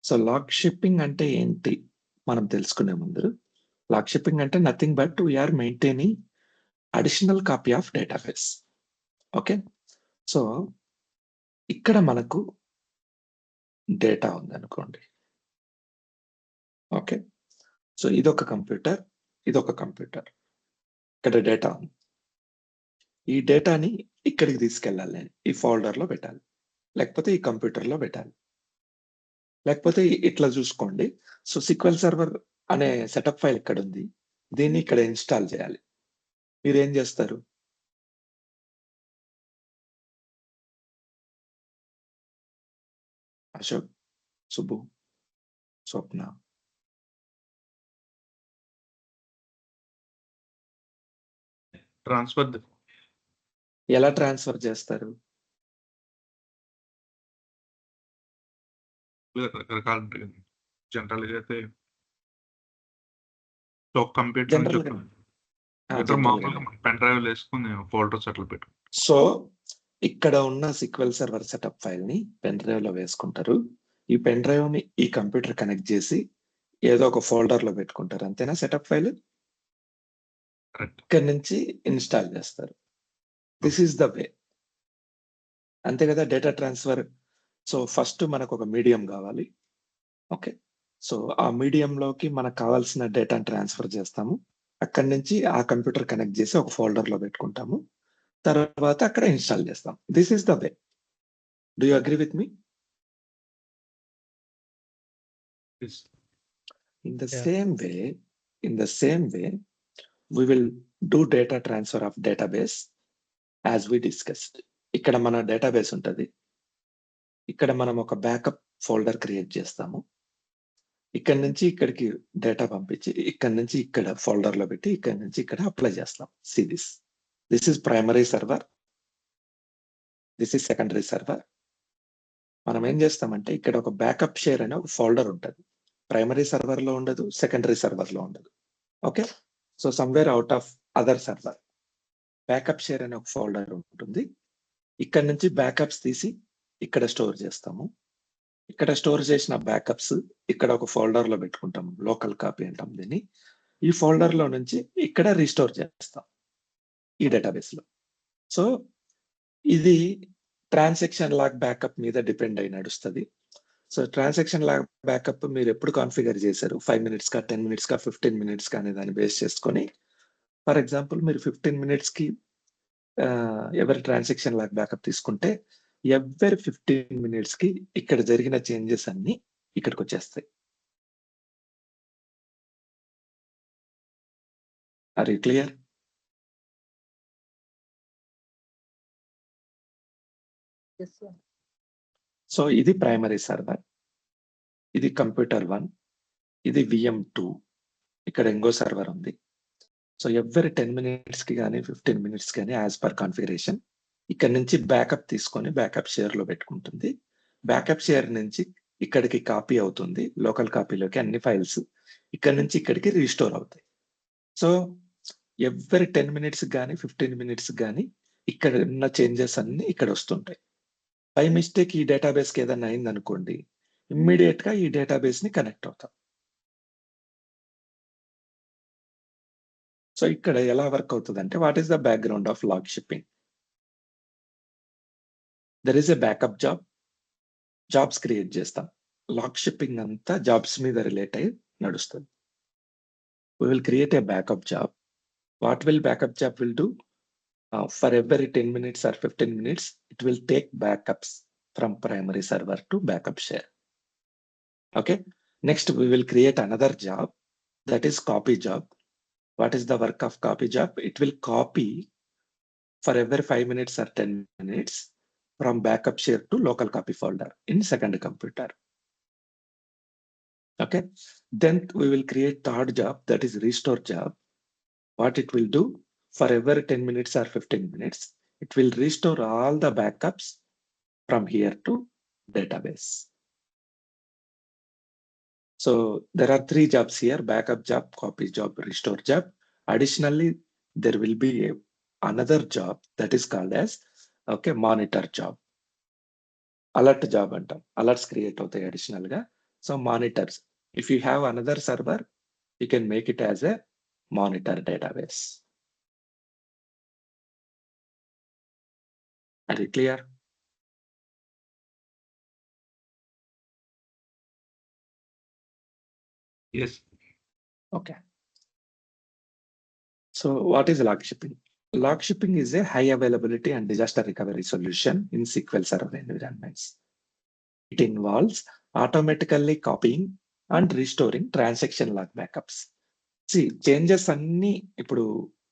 So log shipping అంటే ఏంటి మనం తెలుసుకునే ముందు, లాగ్ షిప్పింగ్ అంటే nothing but we are maintaining additional copy of database. Okay. So ఇక్కడ మనకు డేటా ఉందనుకోండి. ఓకే. సో ఇదొక కంప్యూటర్, ఇదొక కంప్యూటర్. ఇక్కడ డేటా ఉంది. ఈ డేటాని ఇక్కడికి తీసుకెళ్ళాలి నేను. ఈ ఫోల్డర్‌లో పెట్టాలి. లేకపోతే ఈ కంప్యూటర్‌లో పెట్టాలి. లేకపోతే ఇట్లా చూసుకోండి. సో సీక్వెల్ సర్వర్ అనే సెటప్ ఫైల్ ఇక్కడుంది. దీన్ని ఇక్కడ ఇన్‌స్టాల్ చేయాలి. మీరేం చేస్తారు? అశోక్, సుబ్బు, స్వప్న. ట్రాన్స్ఫర్ ఎలా ట్రాన్స్‌ఫర్ చేస్తారు? రకరకాలు ఉంటాయి కదా! జనరల్‌గా అయితే ఒక కంప్యూటర్ నుంచి జనరల్‌గా కంప్యూటర్ మామూలుగా పెన్ డ్రైవ్‌లో వేసుకొని ఫోల్డర్స్ అట్లా పెట్టు. సో ఇక్కడ ఉన్న సీక్వెల్ సర్వర్ సెటప్ ఫైల్‌ని పెన్ డ్రైవ్‌లో వేసుకుంటారు. ఈ పెన్ డ్రైవ్‌ని ఈ కంప్యూటర్ కనెక్ట్ చేసి ఏదో ఒక ఫోల్డర్‌లో పెట్టుకుంటారు. అంతేనా సెటప్ ఫైల్? కరెక్ట్. ఇక్కడి నుంచి ఇన్‌స్టాల్ చేస్తారు. This is the way. అంతే కదా డేటా ట్రాన్స్‌ఫర్. సో ఫస్ట్ మనకొక మీడియం కావాలి. ఓకే. సో ఆ మీడియంలోకి మనకు కావాల్సిన డేటాను ట్రాన్స్‌ఫర్ చేస్తాము. అక్కడి నుంచి ఆ కంప్యూటర్ కనెక్ట్ చేసి ఒక ఫోల్డర్‌లో పెట్టుకుంటాము. తర్వాత అక్కడ ఇన్‌స్టాల్ చేస్తాం. This is the way. Do you agree with me? Yes. In the same way, we will do data transfer of database as we discussed. ఇక్కడ మన డేటాబేస్ ఉంటది. ఇక్కడ మనం ఒక బ్యాకప్ ఫోల్డర్ క్రియేట్ చేస్తాము. ఇక్కడి నుంచి ఇక్కడికి డేటా పంపించి, ఇక్కడి నుంచి ఇక్కడ ఫోల్డర్‌లో పెట్టి, ఇక్కడి నుంచి ఇక్కడ అప్లై చేస్తాం. See this. This is primary server. This is secondary server. మనం ఏం చేస్తామంటే ఇక్కడ ఒక బ్యాకప్ షేర్ అనే ఒక ఫోల్డర్ ఉంటది. ప్రైమరీ సర్వర్‌లో ఉండదు, సెకండరీ సర్వర్‌లో ఉండదు. Okay. So somewhere out of other server. Backup share అనే ఒక ఫోల్డర్ ఉంటుంది. ఇక్కడి నుంచి బ్యాకప్స్ తీసి ఇక్కడ స్టోర్ చేస్తాము. ఇక్కడ స్టోర్ చేసిన బ్యాకప్స్ ఇక్కడ ఒక ఫోల్డర్‌లో పెట్టుకుంటాము. లోకల్ కాపీ అంటాం దీన్ని. ఈ ఫోల్డర్‌లో నుంచి ఇక్కడ రీస్టోర్ చేస్తాం. ఈ డేటాబేస్‌లో. సో ఇది ట్రాన్సాక్షన్ లాగ్ బ్యాకప్ మీద డిపెండ్ అయి నడుస్తది. సో ట్రాన్సాక్షన్ లాగ్ బ్యాకప్ మీరు ఎప్పుడు కాన్ఫిగర్ చేశారు? 5 మినిట్స్‌కా, 10 మినిట్స్‌కా, 15 మినిట్స్‌కా అనే దాన్ని బేస్ చేసుకొని ఫర్ ఎగ్జాంపుల్ మీరు 15 మినిట్స్‌కి ఎవరి ట్రాన్సాక్షన్ లాగ్ బ్యాకప్ తీసుకుంటే ఎవ్రీ 15 మినిట్స్‌కి ఇక్కడ జరిగిన చేంజెస్ అన్నీ ఇక్కడికొచ్చేస్తాయి. Are you clear? Yes, sir. So ఇది ప్రైమరీ సర్వర్. ఇది కంప్యూటర్ 1. ఇది VM2. ఇక్కడ ఇంకో సర్వర్ ఉంది. సో ఎవ్రీ 10 మినిట్స్‌కి గాని, 15 మినిట్స్ గాని యాస్ పర్ కాన్ఫిగరేషన్ ఇక్కడి నుంచి బ్యాకప్ తీసుకొని బ్యాకప్ షేర్‌లో పెట్టుకుంటుంది. బ్యాకప్ షేర్ నుంచి ఇక్కడికి కాపీ అవుతుంది. లోకల్ కాపీలోకి అన్ని ఫైల్స్. ఇక్కడి నుంచి ఇక్కడికి రీస్టోర్ అవుతాయి. సో ఎవ్రీ 10 మినిట్స్‌కి గాని, 15 మినిట్స్‌కి గాని ఇక్కడ ఉన్న చేంజెస్ అన్నీ ఇక్కడ వస్తుంటాయి. బై మిస్టేక్ ఈ డేటాబేస్‌కి ఏదైనా అయిందనుకోండి, ఇమ్మీడియేట్‌గా ఈ డేటాబేస్‌ని కనెక్ట్ అవుతాం. సో ఇక్కడ ఎలా వర్క్ అవుతదంటే what is the background of log shipping? There is a backup job. Jobs create చేస్తాం. లాగ్ షిప్పింగ్ అంతా జాబ్స్ మీద రిలేట్ అయ్యి నడుస్తది. We will create a backup job. What will backup job will do? For every 10 minutes or 15 minutes, it will take backups from primary server to backup share. Okay. Next, we will create another job that is copy job. What is the work of copy job? It will copy for every 5 minutes or 10 minutes from backup share to local copy folder in second computer. Okay. Then we will create third job that is restore job. What it will do? For every 10 minutes or 15 minutes, it will restore all the backups from here to database. So there are 3 jobs here: backup job, copy job, restore job. Additionally, there will be another job that is called as monitor job. Alert job antam. Alerts create అవుతాయి additional గా. So monitors. If you have another server, you can make it as a monitor database. Are you clear? Yes. Okay. So what is log shipping? Log shipping is a high availability and disaster recovery solution in SQL Server environments. It involves automatically copying and restoring transaction log backups. See, changes అన్ని ఇప్పుడు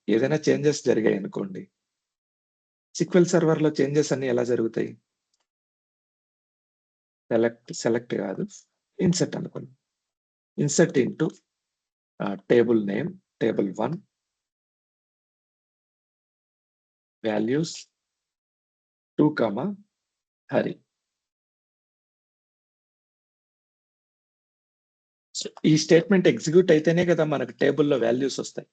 ఏదైనా changes జరిగాయి అనుకోండి, SQL Server లో changes అన్ని ఎలా జరుగుతాయి? Select కాదు, ఇన్సర్ట్ అనుకోండి. Insert into table name, table 1, values 2, Hari. ఈ స్టేట్మెంట్ ఎగ్జిక్యూట్ అయితేనే కదా మనకు టేబుల్లో వాల్యూస్ వస్తాయి.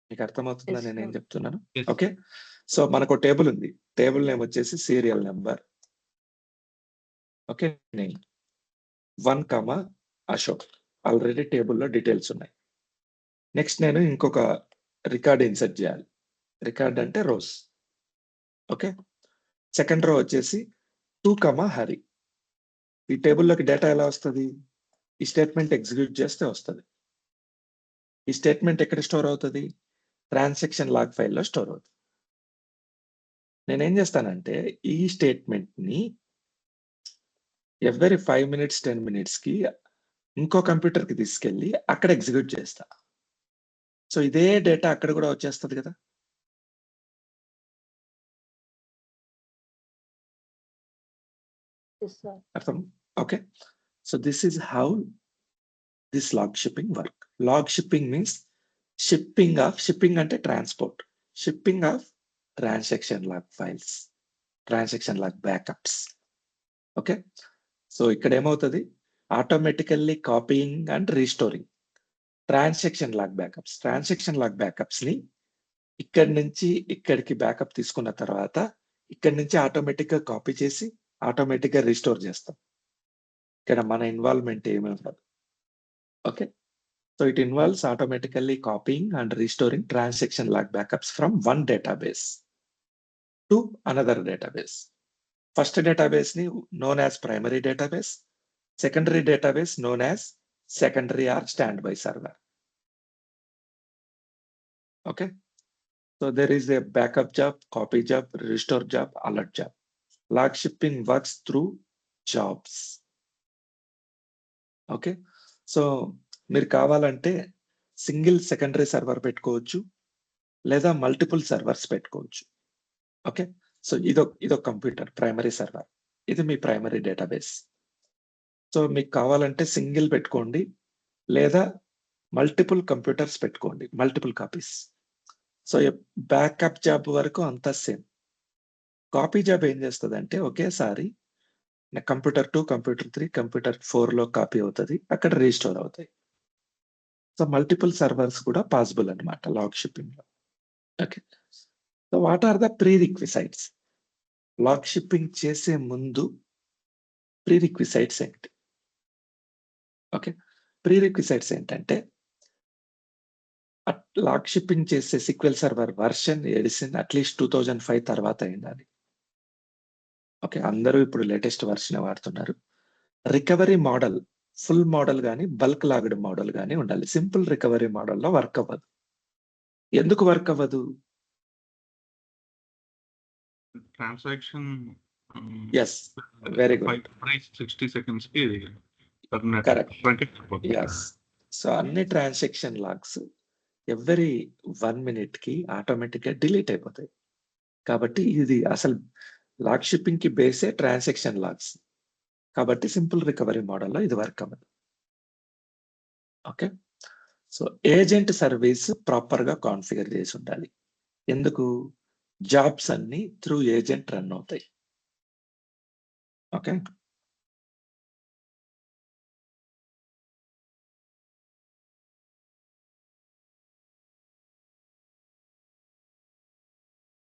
మీకు అర్థమవుతుందా Yes, నేను ఏం sir. చెప్తున్నాను? Yes. ఓకే. సో మనకు టేబుల్ ఉంది. టేబుల్ నేమ్ వచ్చేసి serial number. Okay, name 1, Ashok. Already టేబుల్లో డీటెయిల్స్ ఉన్నాయి. నెక్స్ట్ నేను ఇంకొక రికార్డ్ ఇన్సర్ట్ చేయాలి. రికార్డ్ అంటే రోస్. ఓకే. సెకండ్ రో వచ్చేసి 2, హరి. ఈ టేబుల్లోకి డేటా ఎలా వస్తుంది? ఈ స్టేట్మెంట్ ఎగ్జిక్యూట్ చేస్తే వస్తుంది. ఈ స్టేట్మెంట్ ఎక్కడ స్టోర్ అవుతుంది? ట్రాన్సాక్షన్ లాగ్ ఫైల్లో స్టోర్ అవుతుంది. నేనేం చేస్తానంటే ఈ స్టేట్మెంట్ ని ఎవ్రీ 5 minutes 10 minutes కి ఇంకో కంప్యూటర్ కి తీసుకెళ్ళి అక్కడ ఎగ్జిక్యూట్ చేస్తా. సో ఇదే డేటా అక్కడ కూడా వచ్చేస్తుంది కదా. Yes, sir. అర్థం? Okay. So this is how this log shipping work. Log shipping means shipping అంటే transport, shipping of transaction log files, transaction log backups. Okay. So ఇక్కడ ఏమవుతుంది? Automatically copying and restoring transaction log backups. Transaction log backups ని ఇక్కడి నుంచి ఇక్కడికి backup తీసుకున్న తర్వాత ఇక్కడి నుంచి ఆటోమేటిక్ గా కాపీ చేసి ఆటోమేటిక్ గా రీస్టోర్ చేస్తాం. ఇక్కడ మన ఇన్వాల్వ్మెంట్ ఏమీ ఉండదు. Okay. So it involves automatically copying and restoring transaction log backups from one database to another database. First database ని known as primary database, secondary database known as secondary or standby server. Okay. So there is a backup job, copy job, restore job, alert job. Log shipping works through jobs. Okay. So మీరు కావాలంటే single secondary server పెట్టుకోవచ్చు లేదా multiple servers పెట్టుకోవచ్చు. Okay. So ఇదొక computer primary server, ఇది మీ primary database. So మీకు కావాలంటే single పెట్టుకోండి లేదా మల్టిపుల్ కంప్యూటర్స్ పెట్టుకోండి, multiple copies. So backup job వరకు అంతా సేమ్. కాపీ జాబ్ ఏం చేస్తుందంటే ఒకేసారి కంప్యూటర్ 2, కంప్యూటర్ 3, కంప్యూటర్ 4 లో కాపీ అవుతుంది, అక్కడ రీస్టోర్ అవుతాయి. సో మల్టిపుల్ సర్వర్స్ కూడా పాసిబుల్ అన్నమాట లాగ్ షిప్పింగ్ లో. Okay. So what are the prerequisites? Log shipping చేసే ముందు ప్రీ రిక్విసైట్స్ ఏంటి? ఓకే. ప్రీ రిక్విసైట్స్ ఏంటంటే లాగ్ షిప్పింగ్ చేసే SQL server version edition at least 2005 తర్వాత ఉండాలి. ఓకే. అందరూ ఇప్పుడు లేటెస్ట్ వర్షన్ వాడుతున్నారు. రికవరీ మోడల్ ఫుల్ మోడల్ కానీ బల్క్ లాగ్డ్ మోడల్ కానీ ఉండాలి. సింపుల్ రికవరీ మోడల్లో వర్క్ అవ్వదు. ఎందుకు వర్క్ అవ్వదు? Transaction yes, very good, 60 seconds కి కరెక్ట్. ఎస్. సో అన్ని ట్రాన్సాక్షన్ లాగ్స్ ఎవ్రీ 1 minute కి ఆటోమేటిక్ గా డిలీట్ అయిపోతాయి. కాబట్టి ఇది అసలు లాగ్ షిప్పింగ్ కి బేసే ట్రాన్సాక్షన్ లాగ్స్. కాబట్టి సింపుల్ రికవరీ మోడల్లో ఇది వర్క్ అవ్వదు. Okay. So agent service proper గా కాన్ఫిగర్ చేసి ఉండాలి. ఎందుకు? జాబ్స్ అన్ని త్రూ ఏజెంట్ రన్ అవుతాయి. ఓకే.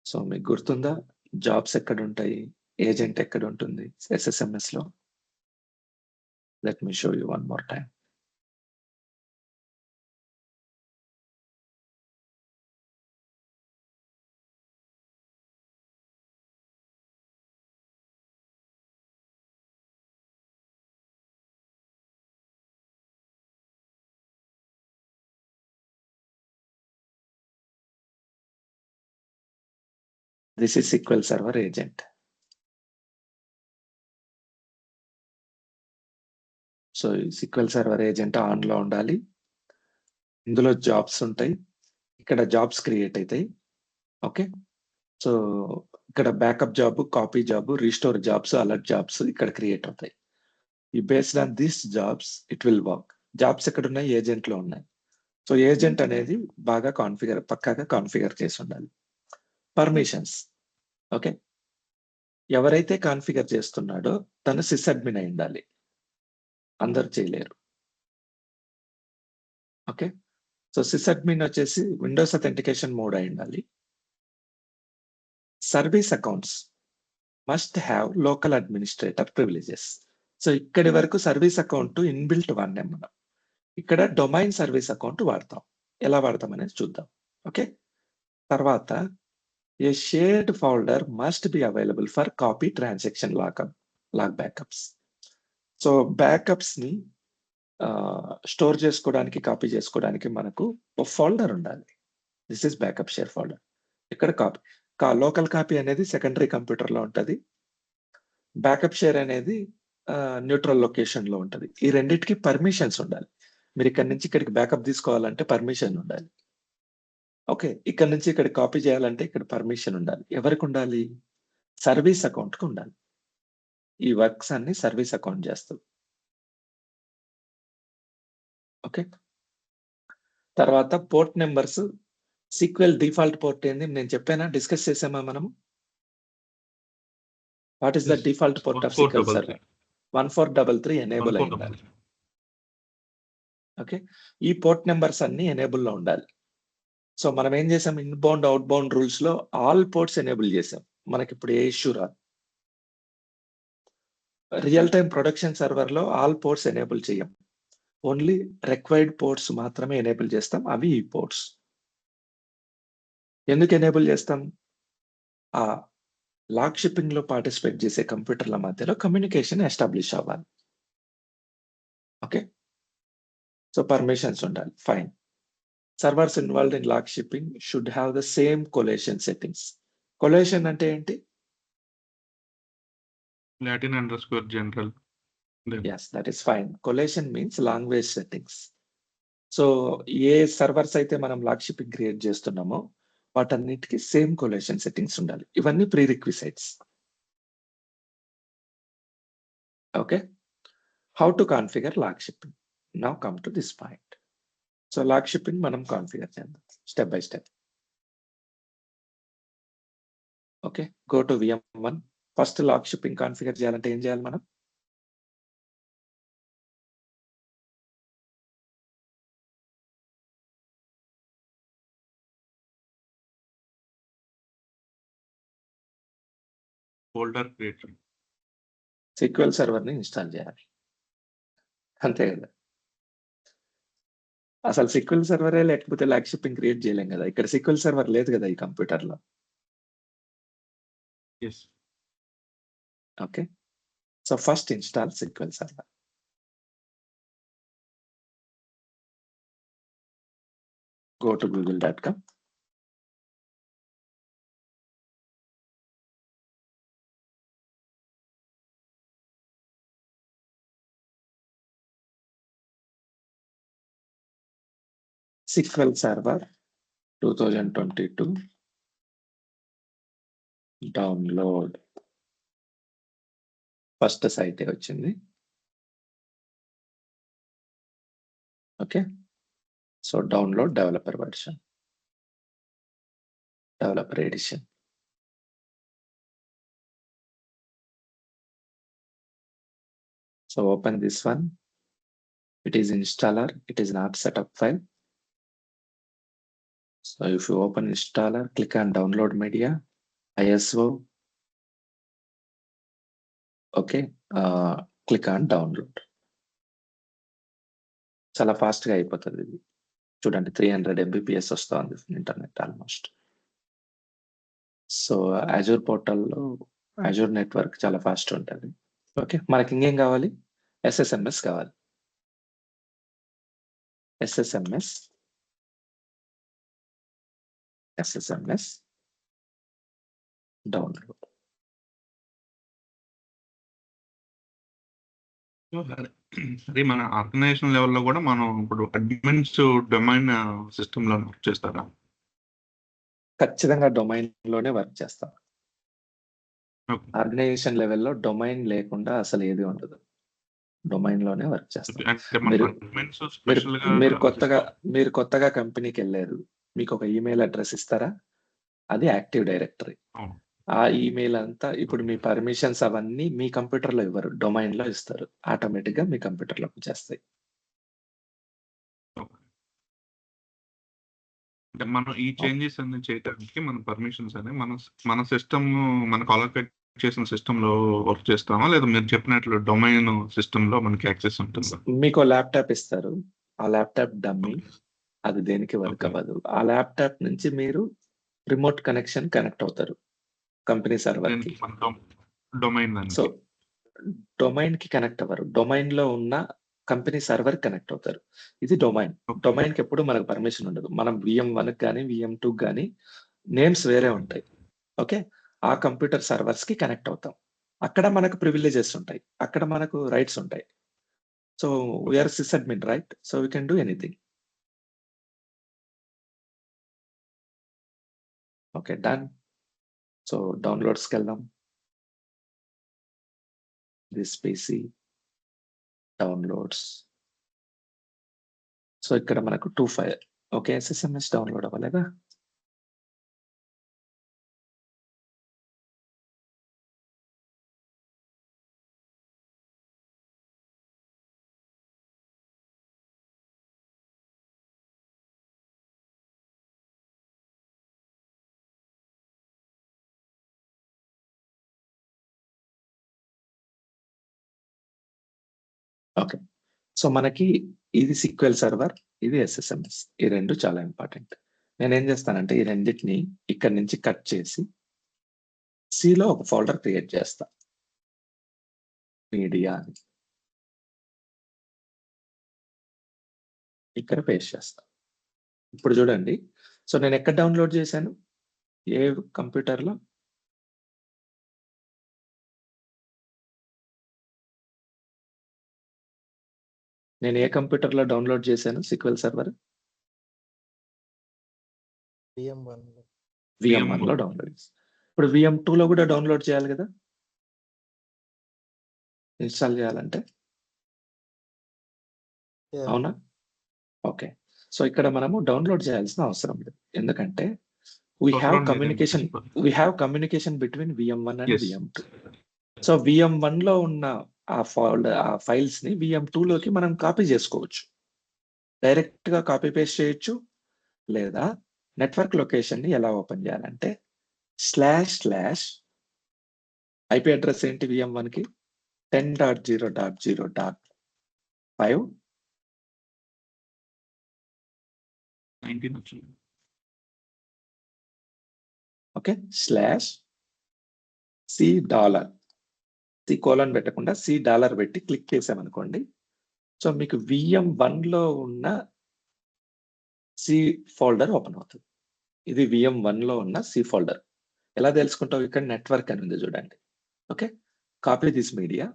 సో మీకు గుర్తుందా జాబ్స్ ఎక్కడ ఉంటాయి? ఏజెంట్ ఎక్కడ ఉంటుంది SSMS లో? Let me show you one more time. This is SQL Server agent. So SQL Server agent on లో ఉండాలి. ఇందులో జాబ్స్ ఉంటాయి. ఇక్కడ జాబ్స్ క్రియేట్ అవుతాయి. ఓకే, సో ఇక్కడ backup job, copy job, restore jobs, alert jobs ఇక్కడ create అవుతాయి. ఈ based on this jobs it will work. Jobs ఎక్కడ ఉన్నాయి? ఏజెంట్ లో ఉన్నాయి. సో ఏజెంట్ అనేది బాగా పక్కాగా కాన్ఫిగర్ చేసి ఉండాలి. పర్మిషన్స్, ఓకే, ఎవరైతే కాన్ఫిగర్ చేస్తున్నాడో తను సిస్ అడ్మిన్ అయి ఉండాలి. అందరు చేయలేరు. ఓకే, సో సిస్ అడ్మిన్ వచ్చేసి విండోస్ అథెంటికేషన్ మోడ్ అయి ఉండాలి. Service accounts must have local administrator privileges. So ఇక్కడి వరకు సర్వీస్ అకౌంట్ ఇన్బిల్ట్ వాడినాం మనం. ఇక్కడ డొమైన్ సర్వీస్ అకౌంట్ వాడతాం. ఎలా వాడతాం అనేది చూద్దాం. ఓకే, తర్వాత a shared folder must be available for copy, transaction, log backups. So backups ని స్టోర్ చేసుకోవడానికి, కాపీ చేసుకోవడానికి మనకు ఒక ఫోల్డర్ ఉండాలి. This is backup share folder. ఇక్కడ కాపీ, లోకల్ కాపీ అనేది సెకండరీ కంప్యూటర్ లో ఉంటది. బ్యాకప్ షేర్ అనేది న్యూట్రల్ లొకేషన్ లో ఉంటది. ఈ రెండింటికి పర్మిషన్స్ ఉండాలి. మీరు ఇక్కడ నుంచి ఇక్కడికి బ్యాకప్ తీసుకోవాలంటే పర్మిషన్ ఉండాలి. ఓకే, ఇక్కడ నుంచి ఇక్కడ కాపీ చేయాలంటే ఇక్కడ పర్మిషన్ ఉండాలి. ఎవరికి ఉండాలి? సర్వీస్ అకౌంట్ కి ఉండాలి. ఈ వర్క్స్ అన్ని సర్వీస్ అకౌంట్ చేస్తుంది. ఓకే, తర్వాత port numbers. Sequel default port ఏంది నేను చెప్పానా? డిస్కస్ చేసామా మనం? What is the default port of SQL Server? 1433 enable అయి ఉండాలి. ఓకే, ఈ పోర్ట్ నెంబర్స్ అన్ని ఎనేబుల్ లో ఉండాలి. సో మనం ఏం చేసాం? ఇన్బౌండ్, అవుట్ బౌండ్ రూల్స్ లో ఆల్ పోర్ట్స్ ఎనేబుల్ చేసాం. మనకి ఇప్పుడు ఏ ఇష్యూ రాదు. రియల్ టైమ్ ప్రొడక్షన్ సర్వర్ లో ఆల్ పోర్ట్స్ ఎనేబుల్ చేయం. ఓన్లీ రిక్వైర్డ్ పోర్ట్స్ మాత్రమే ఎనేబుల్ చేస్తాం. అవి ఈ పోర్ట్స్. ఎందుకు ఎనేబుల్ చేస్తాం? ఆ లాగ్ షిప్పింగ్ లో పార్టిసిపేట్ చేసే కంప్యూటర్ల మధ్యలో కమ్యూనికేషన్ ఎస్టాబ్లిష్ అవ్వాలి. ఓకే, సో పర్మిషన్స్ ఉండాలి. Fine. Servers involved in log shipping should have the same collation settings. Collation అంటే ఏంటి? Latin underscore general. Yes, that is fine. Collation means language settings. So a servers అయితే మనం log shipping create చేస్తున్నామో వాటన్నిటికీ same collation settings ఉండాలి. ఇవన్నీ prerequisites. Okay, how to configure log shipping? Now come to this point. So log shipping మనం configure చేద్దాం step by step. Okay, go to VM1. First log shipping configure చేయాలంటే ఏం చేయాలి మనం? Folder create. SQL server ని install చేయాలి. అంతే కదా? అసలు SQL సర్వరే లేకపోతే లాగ్ షిప్పింగ్ క్రియేట్ చేయలేం కదా. ఇక్కడ SQL సర్వర్ లేదు కదా ఈ కంప్యూటర్ లో. Yes. Okay, so first install SQL server. Go to google.com. SQL Server 2022 download. First site వచ్చింది. Okay, so download developer version, developer edition. So open this one. It is installer. It is not setup file. So if you open installer, click on download media, ISO, okay. Click on download. చాలా ఫాస్ట్‌గా అయిపోతది ఇది. చూడండి 300 Mbps వస్తోంది internet almost. So, Azure పోర్టల్‌లో Azure network చాలా fast ఉంటది. Okay. మనకి ఇంకేం కావాలి? ఎస్ఎస్ఎంఎస్ కావాలి. SSMS download. అది మన ఆర్గనైజేషన్ లెవెల్లో కూడా మనం ఇప్పుడు అడ్మిన్స్ డొమైన్ సిస్టమ్ లో వర్క్ చేస్తారా? ఖచ్చితంగా డొమైన్‌లోనే వర్క్ చేస్తాం. ఓకే. ఆర్గనైజేషన్ లెవెల్‌లో డొమైన్ లేకుండా అసలు ఏది ఉండదు. డొమైన్‌లోనే వర్క్ చేస్తాం. అంటే మన మీరు అడ్మిన్స్ మీరు స్పెషల్ గా మీరు కొత్తగా కంపెనీకెళ్లారు. మీకు ఒక ఈమెయిల్ అడ్రెస్ ఇస్తారా? అది యాక్టివ్ డైరెక్టరీ. అవును. ఆ ఈమెయిల్ అంతా ఇప్పుడు మీ పర్మిషన్స్ అవన్నీ మీ కంప్యూటర్‌లో ఇవ్వరు. డొమైన్‌లో ఇస్తారు. ఆటోమేటిక్‌గా మీ కంప్యూటర్‌లోకి వచ్చేస్తాయి. ఓకే. అంటే మనం ఈ చేంజెస్ అన్ని చేయడానికి మన పర్మిషన్స్ అని మన సిస్టమ్ మనకు అలొకేట్ చేసిన సిస్టమ్ లో వర్క్ చేస్తామా, లేదా మీరు చెప్పినట్లు డొమైన్ సిస్టమ్ లో మనకి యాక్సెస్ ఉంటుందా? మీకో ల్యాప్‌టాప్ ఇస్తారు. ఆ ల్యాప్‌టాప్ డమ్మీ. అది దేనికి వర్క్ ఓకే. అవ్వదు. ఆ ల్యాప్‌టాప్ నుంచి మీరు రిమోట్ కనెక్ట్ అవుతారు. కంపెనీ సర్వర్‌కి. దేనికి? మన డొమైన్ సో, దానికి. డొమైన్‌కి కనెక్ట్ అవ్వరు. డొమైన్‌లో ఉన్న కంపెనీ సర్వర్‌కి కనెక్ట్ అవుతారు. ఇది డొమైన్. ఓకే. డొమైన్‌కి ఎప్పుడు మనకు పర్మిషన్ ఉండదు. మనం VM1కి గాని, VM2కి గాని నేమ్స్ వేరే ఓకే. ఉంటాయి. ఓకే. ఆ కంప్యూటర్ సర్వర్స్‌కి కనెక్ట్ అవుతాం. అక్కడ మనకు ప్రివిలేజెస్ ఉంటాయి. అక్కడ మనకు రైట్స్ ఉంటాయి. So, we are sysadmin right? So, we can do anything. Okay. Done. So, డౌన్‌లోడ్స్‌కెళ్దాం. This PC downloads. సో, ఇక్కడ మనకు 2 ఫైల్ ఓకే. ఎస్ఎస్ఎంఎస్ డౌన్‌లోడ్ అవ్వలేదా? ఓకే. సో, మనకి ఇది సీక్వెల్ సర్వర్, ఇది ఎస్ఎస్ఎంఎస్. ఈ 2 చాలా ఇంపార్టెంట్. నేనేం చేస్తానంటే ఈ రెండిటిని ఇక్కడి నుంచి కట్ చేసి సిలో ఒక ఫోల్డర్ క్రియేట్ చేస్తా. మీడియా అని. ఇక్కడ పేస్ట్ చేస్తా. ఇప్పుడు చూడండి. సో, నేను ఎక్కడ డౌన్‌లోడ్ చేశాను? ఏ కంప్యూటర్‌లో? నేను ఏ కంప్యూటర్‌లో డౌన్‌లోడ్ చేశాను సీక్వెల్ సర్వర్? VM1లో. VM1లో డౌన్‌లోడ్ చేశాను. ఇప్పుడు VM2లో కూడా డౌన్‌లోడ్ చేయాలి కదా! ఇన్‌స్టాల్ చేయాలంటే? యాహ్! అవునా? ఓకే. సో, ఇక్కడ మనము డౌన్‌లోడ్ చేయాల్సిన అవసరం లేదు. ఎందుకంటే వి హావ్ అవసరం లేదండి. Communication between VM1 and Yes. VM2. So, VM1లో ఉన్న ఆ ఫైల్స్‌ని VM2లోకి మనం కాపీ చేసుకోవచ్చు. డైరెక్ట్‌గా కాపీ పేస్ట్ చేయొచ్చు. లేదా నెట్వర్క్ లొకేషన్‌ని ఎలా ఓపెన్ చేయాలంటే // ఐపీ అడ్రెస్ ఏంటి VM1కి? 10.0.0.5 19 వచ్చింది. Okay. /C dollar. C colon పెట్టకుండా C డాలర్ పెట్టి క్లిక్ చేసామనుకోండి. సో, మీకు VM1లో ఉన్న C ఫోల్డర్ ఓపెన్ అవుతది. ఇది VM1లో ఉన్న C ఫోల్డర్. ఎలా తెలుసుకుంటావు? ఇక్కడ నెట్వర్క్ అని ఉంది చూడండి. Okay. Copy this media.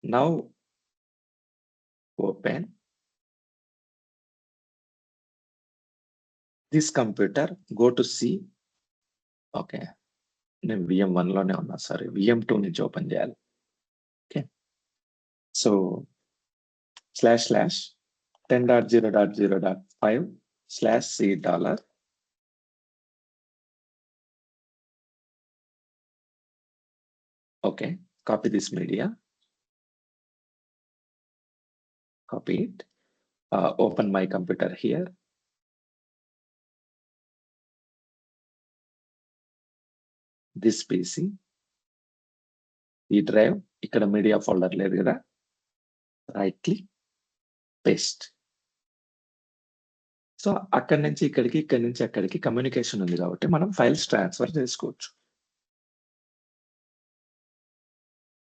Now open this computer. Go to C. Okay. నేను VM1లోనే ఉన్నా. సారీ. VM2 నుంచి ఓపెన్ చేయాలి. Okay. So, //10.0.0.5/C dollar. Okay. Copy this media. Copy it. Open my computer here. This PC. ఈ drive ఇక్కడ media folder లేదు కదా, right click paste. So అక్కడి నుంచి ఇక్కడికి, ఇక్కడి నుంచి అక్కడికి కమ్యూనికేషన్ ఉంది కాబట్టి మనం ఫైల్స్ ట్రాన్స్ఫర్ చేసుకోవచ్చు.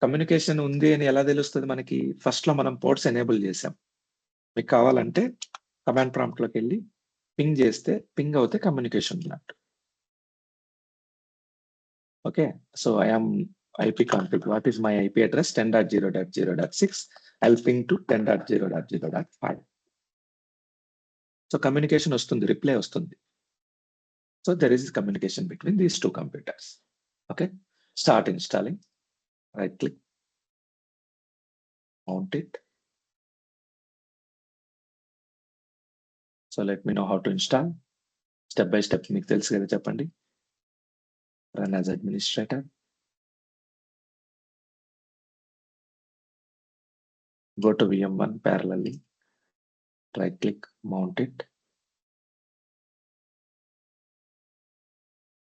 కమ్యూనికేషన్ ఉంది అని ఎలా తెలుస్తుంది మనకి? ఫస్ట్ లో మనం పోర్ట్స్ ఎనేబుల్ చేసాం. మీకు కావాలంటే కమాండ్ ప్రాంప్ట్ లోకి వెళ్ళి పింగ్ చేస్తే పింగ్ అవుతే కమ్యూనికేషన్ ఉన్నట్టు. Okay, so I am IP config. What is my IP address? 10.0.0.6. I'll ping to 10.0.0.5. So communication వస్తుంది, రిప్లై వస్తుంది. So there is communication between these two computers. Okay, start installing. Right click, mount it. So let me know how to install. Step by step మీకు తెలుసు కదా, చెప్పండి. Run as administrator. Go to VM1 parallelly. Right click, mount it.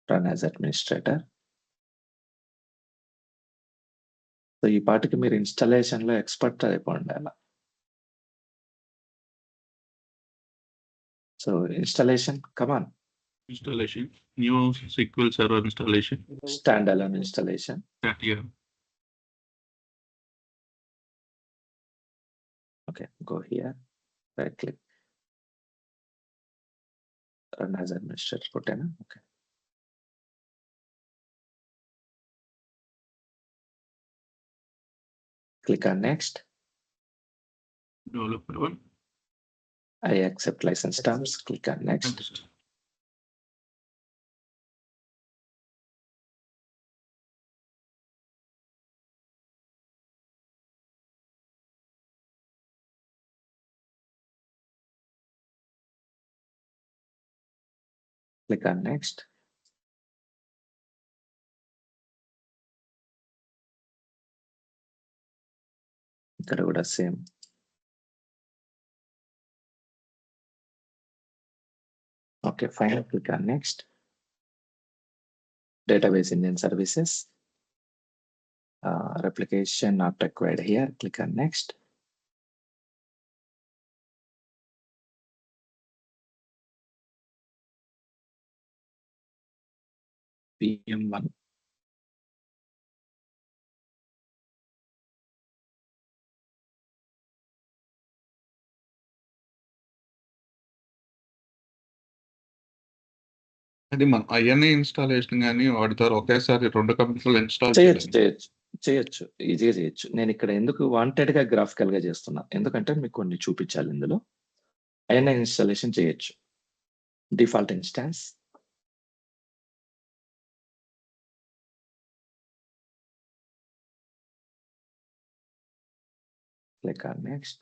Run as administrator. So ఈ పాటికి మీరు installation లో expert అయిపోండి అలా. So installation, come on. Installation, new SQL Server installation. Standalone installation. Yeah. Okay, go here, right click, run as administrator కొట్టాను. Okay, click on next. Developer one. I accept license terms. Click on next. Next. Click on next. ఇక్కడ కూడా same. Okay, fine. Click on next. Database Indian services. Replication not required here. Click on next. VM1. అది మన అవన్నీ installation కానీ వాటితో ఒకేసారి 2 కంప్యూటర్లు install చేయొచ్చు, ఈజీగా చేయొచ్చు. నేను ఇక్కడ ఎందుకు వాంటెడ్ గా గ్రాఫికల్ గా చేస్తున్నా, ఎందుకంటే మీకు కొన్ని చూపించాలి ఇందులో. అయినా ఇన్స్టాలేషన్ చేయొచ్చు. Default instance, click on next.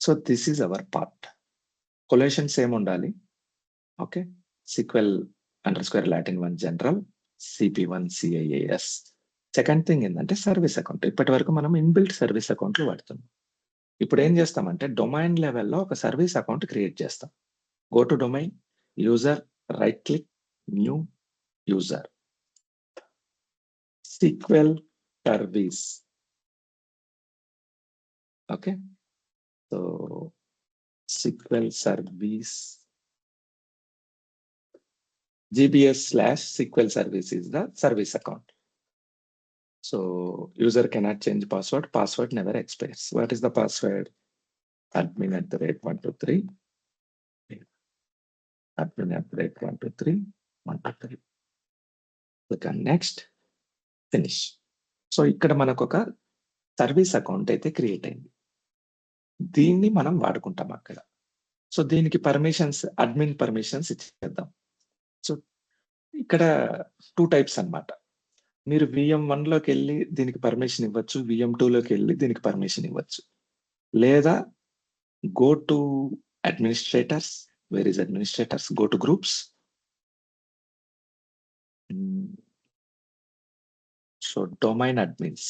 So this is our part. Collation same ఉండాలి. Okay, SQL _ Latin 1 general, CP1 CIAS. Second thing ఏంటంటే సర్వీస్ అకౌంట్. ఇప్పటి వరకు మనం ఇన్బిల్ట్ సర్వీస్ అకౌంట్లు వాడుతున్నాం. ఇప్పుడు ఏం చేస్తామంటే డొమైన్ లెవెల్లో ఒక సర్వీస్ అకౌంట్ క్రియేట్ చేస్తాం. Go to domain, user, right click, new user, SQL service. Okay, so SQL service, GBS/SQL service is the service account. So user cannot change password. Password never expires. What is the password? admin@123. admin@123. 123. Click on next. Finish. So ఇక్కడ మనకు ఒక service account అయితే create అయింది. దీన్ని మనం వాడుకుంటాం అక్కడ. So దీనికి పర్మిషన్స్, అడ్మిన్ పర్మిషన్స్ ఇచ్చేద్దాం. సో ఇక్కడ 2 టైప్స్ అన్నమాట. మీరు VM1 లోకి వెళ్ళి దీనికి పర్మిషన్ ఇవ్వచ్చు, VM2 లోకి వెళ్ళి దీనికి పర్మిషన్ ఇవ్వచ్చు. లేదా go to administrators. Where is administrators? Go to groups. So domain admins.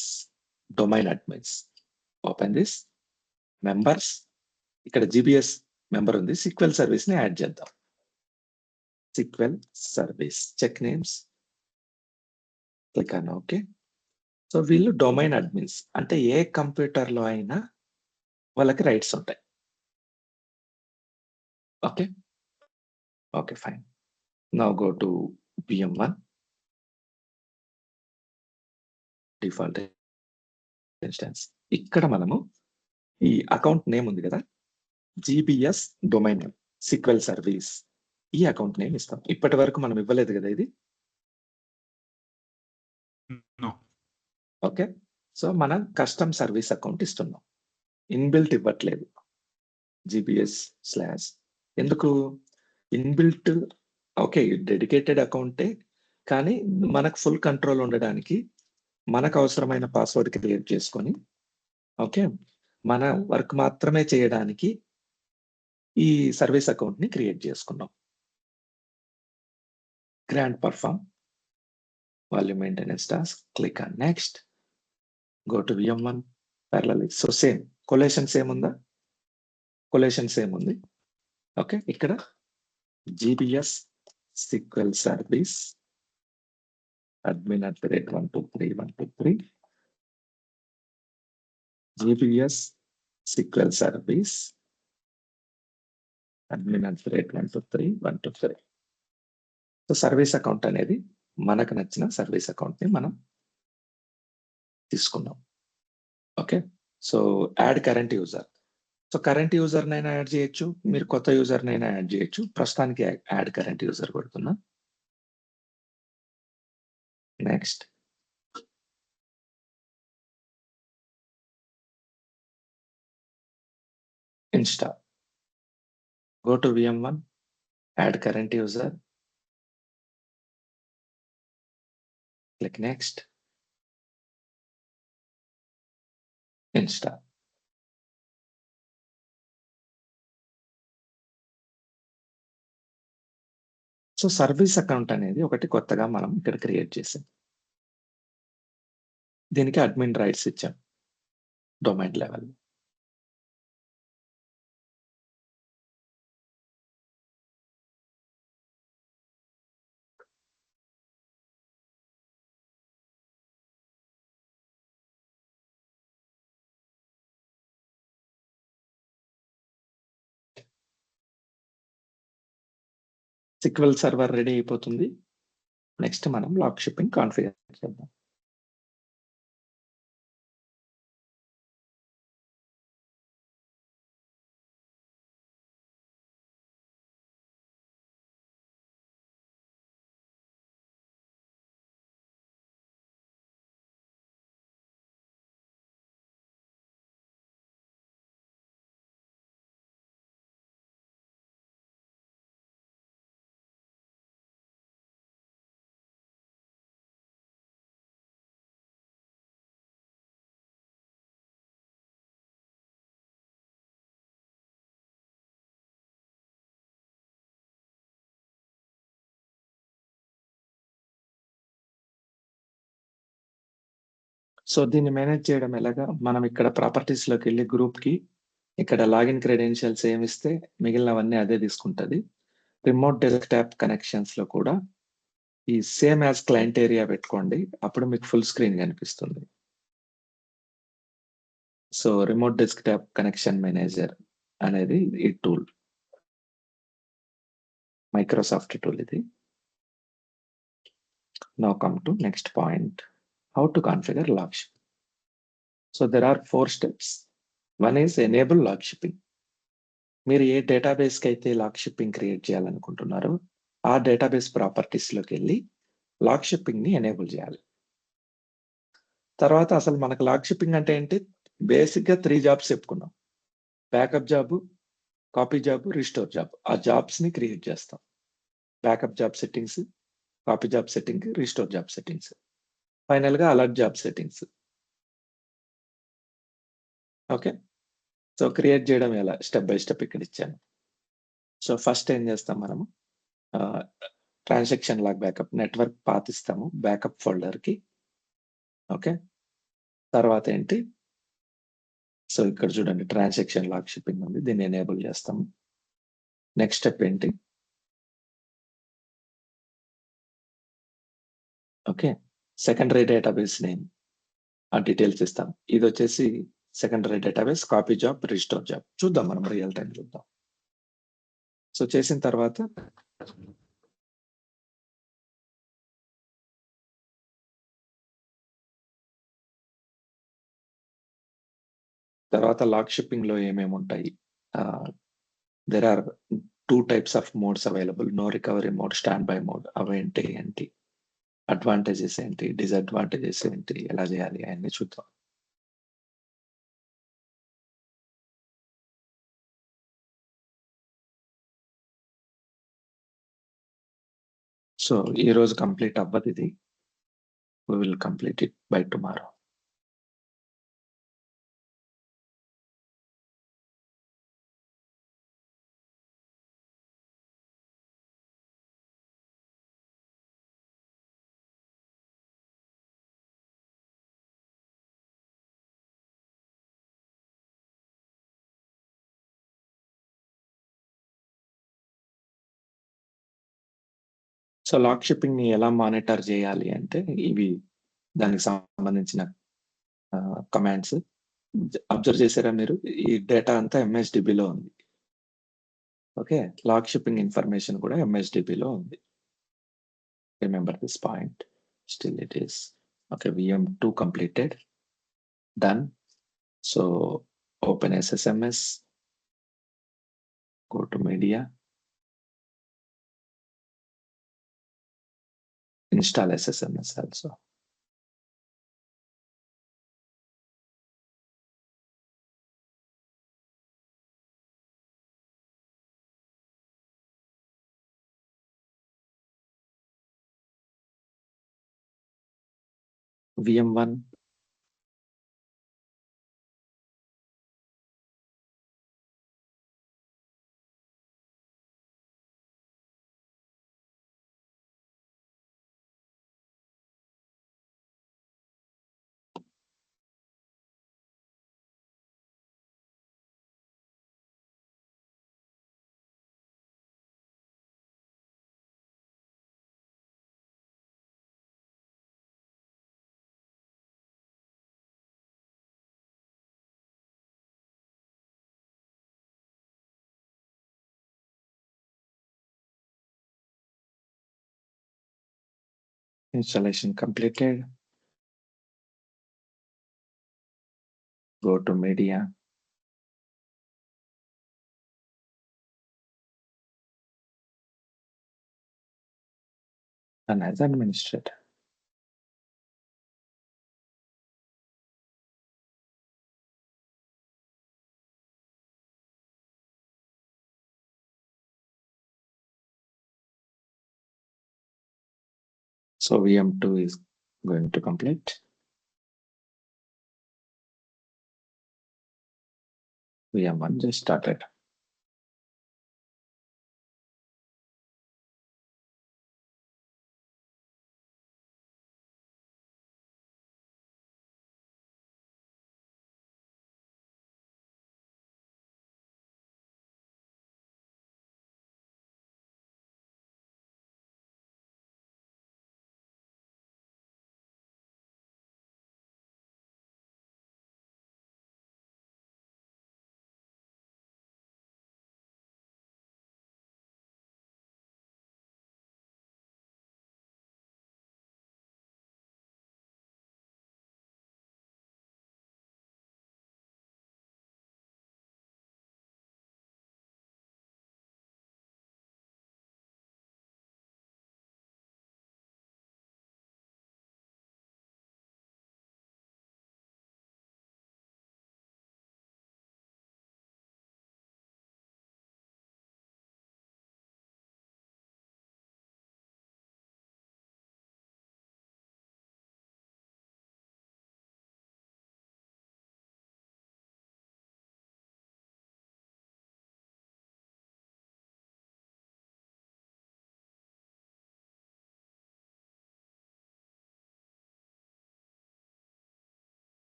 Open this. Members. ఇక్కడ GBS మెంబర్ ఉంది, SQL సర్వీస్ ని యాడ్ చేద్దాం. SQL service. Check names. Click on OK. So వీళ్ళు డొమైన్ అడ్మిన్స్, అంటే ఏ కంప్యూటర్లో అయినా వాళ్ళకి రైట్స్ ఉంటాయి. Okay okay fine. Now go to VM1 default instance. ఇక్కడ మనము ఈ అకౌంట్ నేమ్ ఉంది కదా, GBS domain name SQL service, ఈ అకౌంట్ నేమ్ ఇస్తాం. ఇప్పటి వరకు మనం ఇవ్వలేదు కదా ఇది. No. ఓకే, సో మనం కస్టమ్ సర్వీస్ అకౌంట్ ఇస్తున్నాం, ఇన్బిల్ట్ ఇవ్వట్లేదు. GBS స్లాష్ ఎందుకు ఇన్బిల్ట్? ఓకే, డెడికేటెడ్ అకౌంటే, కానీ మనకు ఫుల్ కంట్రోల్ ఉండడానికి మనకు అవసరమైన పాస్వర్డ్ క్రియేట్ చేసుకొని, ఓకే, మన వర్క్ మాత్రమే చేయడానికి ఈ సర్వీస్ అకౌంట్ ని క్రియేట్ చేసుకున్నాం. Grand perform volume maintenance task, click on next, go to VM1 parallel. So same coalition same ఉందా? కొలేషన్ సేమ్ ఉంది. ఓకే, ఇక్కడ GBS SQL service admin@123 GBS SQL service admin@123 so service account అనేది మనకు నచ్చిన service account ని మనం తీసుకున్నాం. Okay, so add current user. So current user నైనా యాడ్ చేయొచ్చు, మీరు కొత్త యూజర్ నైనా యాడ్ చేయొచ్చు. ప్రస్తుతానికి యాడ్ కరెంట్ యూజర్ కొడుతున్నా. Next, install. Go to VM1, add current user, click next, install. So service account అనేది ఒకటి కొత్తగా మనం ఇక్కడ క్రియేట్ చేసాం. దీనికి అడ్మిన్ రైట్స్ ఇచ్చాం domain level. SQL server ready అయిపోతుంది. నెక్స్ట్ మనం లాక్ షిప్పింగ్ కాన్ఫిగర్ చేద్దాం. సో దీన్ని మేనేజ్ చేయడం ఎలాగా? మనం ఇక్కడ ప్రాపర్టీస్ లోకి వెళ్ళి గ్రూప్ కి ఇక్కడ లాగిన్ క్రెడెన్షియల్స్ ఏమిస్తే మిగిలినవన్నీ అదే తీసుకుంటది. రిమోట్ డెస్క్టాప్ కనెక్షన్స్ లో కూడా ఈ సేమ్ యాజ్ క్లయింట్ ఏరియా పెట్టుకోండి, అప్పుడు మీకు ఫుల్ స్క్రీన్ కనిపిస్తుంది. So remote desktop connection manager అనేది ఈ టూల్, మైక్రోసాఫ్ట్ టూల్ ఇది. Now come to next point, how to configure log shipping. So there are 4 steps. One is enable log shipping. మీరు ఏ database కి అయితే లాగ్ షిప్పింగ్ క్రియేట్ చేయాలనుకుంటున్నారో ఆ database properties లోకి వెళ్ళి లాగ్ షిప్పింగ్ ని ఎనేబుల్ చేయాలి. తర్వాత అసలు మనకు లాగ్ షిప్పింగ్ అంటే ఏంటి? బేసిక్ గా 3 జాబ్స్ చెప్పుకున్నాం. Backup job, copy job, restore job. ఆ జాబ్స్ ని క్రియేట్ చేస్తాం. Backup job settings, copy job setting, restore job settings, final గా alert job settings. Okay, so create చేయడం ఎలా? స్టెప్ బై స్టెప్ ఇక్కడ ఇచ్చాను. సో ఫస్ట్ ఏం చేస్తాం మనము, transaction log backup network path ఇస్తాము బ్యాకప్ ఫోల్డర్ కి. ఓకే, తర్వాత ఏంటి? సో ఇక్కడ చూడండి ట్రాన్సాక్షన్ లాగ్ షిప్పింగ్ ఉంది, దీన్ని ఎనేబుల్ చేస్తాము. నెక్స్ట్ స్టెప్ ఏంటి? ఓకే. సెకండరీ డేటాబేస్ నేమ్ ఆ డీటెయిల్స్ ఇస్తాం. ఇది వచ్చేసి secondary database, copy job, restore job. చూద్దాం మనం రియల్ టైం చూద్దాం. సో చేసిన తర్వాత లాగ్ షిప్పింగ్ లో ఏమేమి ఉంటాయి? There are 2 types of modes available. No recovery mode, standby mode. అవేంటి ఏంటి? అడ్వాంటేజెస్ ఏంటి? డిసడ్వాంటేజెస్ ఏంటి? ఎలా చేయాలి అయన్నీ చూద్దాం. సో ఈరోజు కంప్లీట్ అవ్వదు ఇది. We will complete it by tomorrow. So log shipping ని ఎలా మానిటర్ చేయాలి అంటే ఇవి దానికి సంబంధించిన కమాండ్స్. అబ్జర్వ్ చేశారా మీరు? ఈ డేటా అంతా ఎంఎస్డిబిలో ఉంది. ఓకే. లాగ్ షిప్పింగ్ ఇన్ఫర్మేషన్ కూడా ఎంఎస్డిబిలో ఉంది. Remember this point. Still it is. Okay, VM2 completed. Done. So open SSMS. Go to media. Install SSMS also. VM1. Installation completed. Go to media. And as administrator. So VM2 is going to complete. VM1 just started.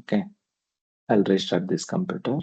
Okay, I'll restart this computer.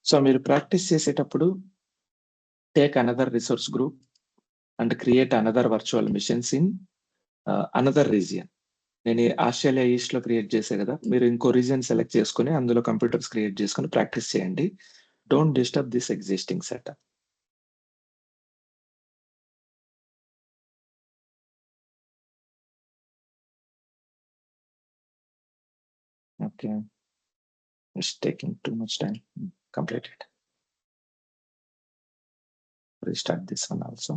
So మీరు practice చేసేటప్పుడు take another resource group and create another virtual machines in another region. నేను Australia east లో create చేసే కదా, మీరు ఇంకో region select చేసుకుని అందులో కంప్యూటర్స్ క్రియేట్ చేసుకుని ప్రాక్టీస్ చేయండి. Don't disturb this existing setup. Okay, it's taking too much time. Complete it. Restart this one also.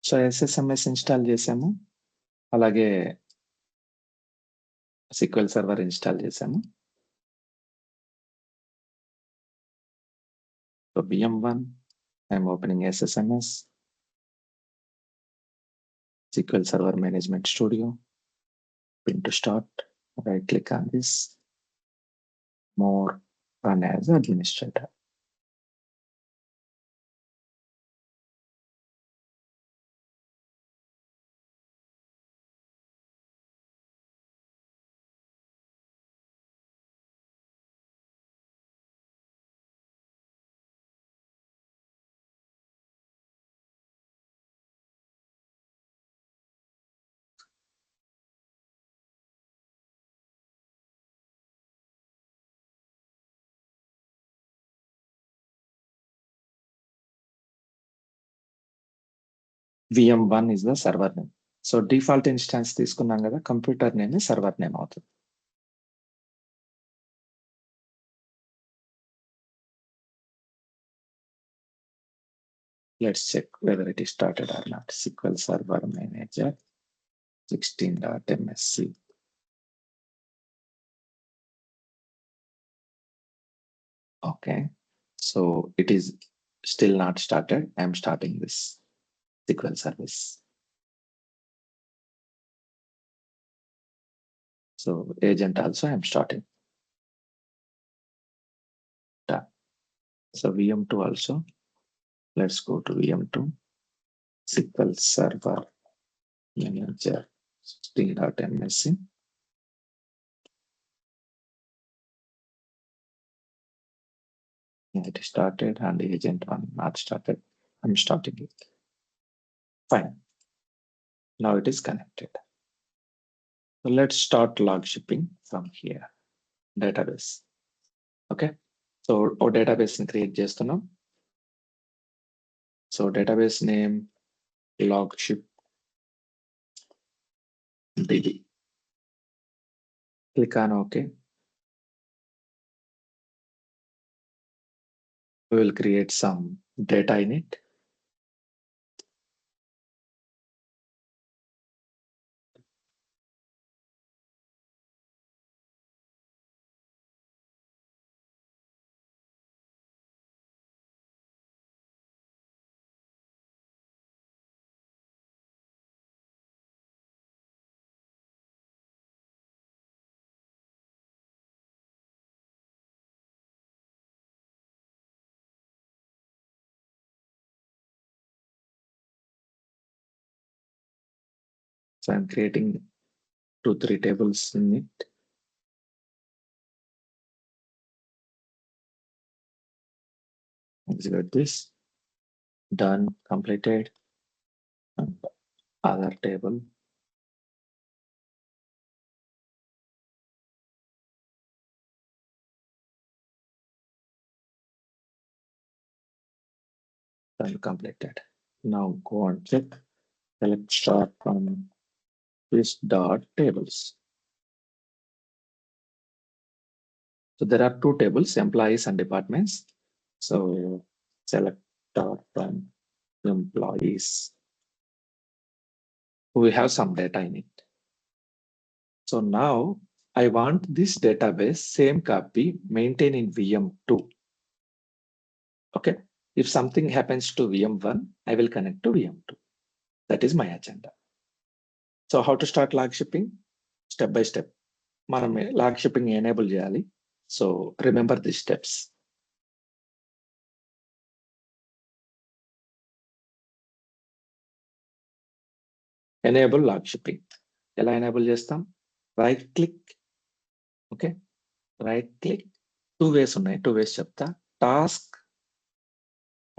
So SSMS install చేసాము, అలాగే SQL సర్వర్ ఇన్స్టాల్ చేసాము. So VM1, I'm opening SSMS, SQL Server Management Studio, pin to start, right click on this, more, run as administrator. VM1 is the server name. So default instance తీసుకున్నాం కదా, computer name server name అవుతుంది. Let's check whether it is started or not. SQL Server Manager 16.msc. Okay, so it is still not started. I am starting this SQL service. So agent also I am starting. Done. So VM2 also. Let's go to VM2. SQL Server Manager 16.msc. It started and agent one not started. I'm starting it. Fine. Now it is connected. So let's start log shipping from here. Database. Okay. So our database create చేస్తున్నాం. So database name logship DB. Click on OK. We will create some data in it. So I'm creating 2-3 tables in it. Execute this. Done, completed. And other table. Done, completed. Now go and check. Select start from this dot tables. So there are 2 tables, employees and departments. So select start from employees. We have some data in it. So now I want this database, same copy, maintain in VM2. Okay. If something happens to VM1, I will connect to VM2. That is my agenda. So how to start log shipping? Step by step. మనం log shipping enable చేయాలి. So remember these steps. Enable log shipping. ఎలా enable చేస్తాం? Right click. Okay. Right click. 2 ways ఉన్నాయి. 2 ways చెప్తా. Task.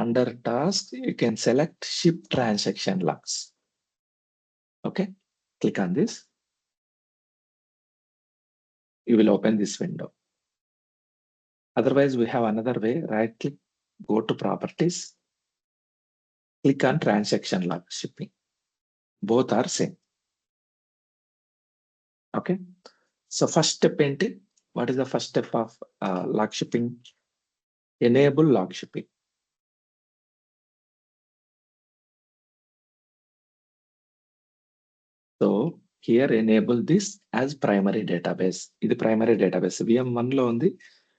Under task, you can select ship transaction logs. Okay. Click on this. You will open this window. Otherwise, we have another way. Right click, go to properties, click on transaction log shipping. Both are same. Okay. So first step enti, what is the first step of log shipping? Enable log shipping. So here enable this as primary database. ఇది primary database. VM1 లో ఉంది.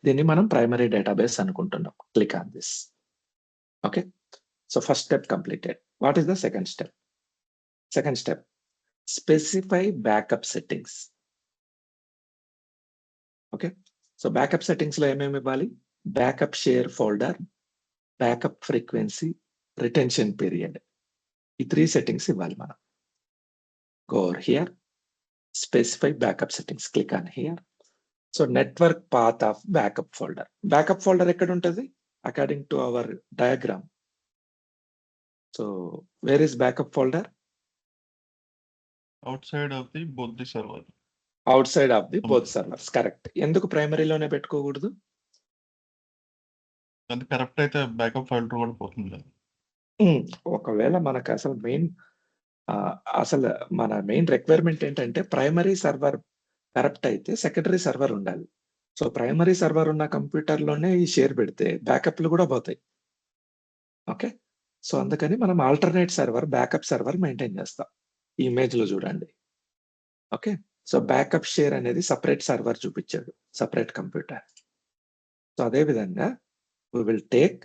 దీన్ని మనం primary database అనుకుంటున్నాం. Click on this. Okay. So first step completed. What is the second step? Second step, specify backup settings. Okay. So backup settings లో ఏమేమి ఇవ్వాలి? Backup share folder, backup frequency, retention period. ఈ 3 settings ఇవ్వాలి మనం. Go over here, specify backup settings. Click on here. So network path of backup folder. Backup folder ఎక్కడ ఉంటుంది? According to our diagram. So where is backup folder? Outside of the both the server. Outside of the both servers. Correct. ఎందుకు ప్రైమరీలోనే పెట్టుకోకూడదు? అది correct అయితే backup file కూడా పోతుంది. ఒకవేళ మనకు అసలు మన మెయిన్ రిక్వైర్మెంట్ ఏంటంటే ప్రైమరీ సర్వర్ కరప్ట్ అయితే సెకండరీ సర్వర్ ఉండాలి. సో ప్రైమరీ సర్వర్ ఉన్న కంప్యూటర్ లోనే ఈ షేర్ పెడితే బ్యాకప్లు కూడా పోతాయి. ఓకే. సో అందుకని మనం alternate server, backup server maintain చేస్తాం. ఈ ఇమేజ్ లో చూడండి. ఓకే. సో బ్యాకప్ షేర్ అనేది సపరేట్ సర్వర్ చూపించాడు, సపరేట్ కంప్యూటర్. సో అదే విధంగా we will take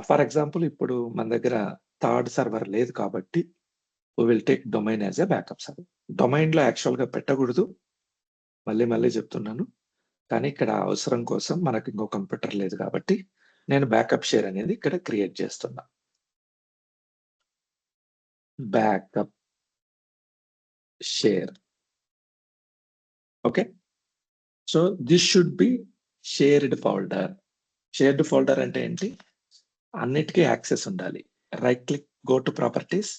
for example ఇప్పుడు మన దగ్గర థర్డ్ సర్వర్ లేదు కాబట్టి we will take domain as a backup server. Domain లో యాక్చువల్ గా పెట్టకూడదు, మళ్ళీ చెప్తున్నాను. కానీ ఇక్కడ అవసరం కోసం మనకు ఇంకో కంప్యూటర్ లేదు కాబట్టి నేను బ్యాకప్ షేర్ అనేది ఇక్కడ క్రియేట్ చేస్తున్నా. Backup share. Okay. So this should be shared folder. Shared folder అంటే ఏంటి? అన్నిటికీ యాక్సెస్ ఉండాలి. Right click, go to properties,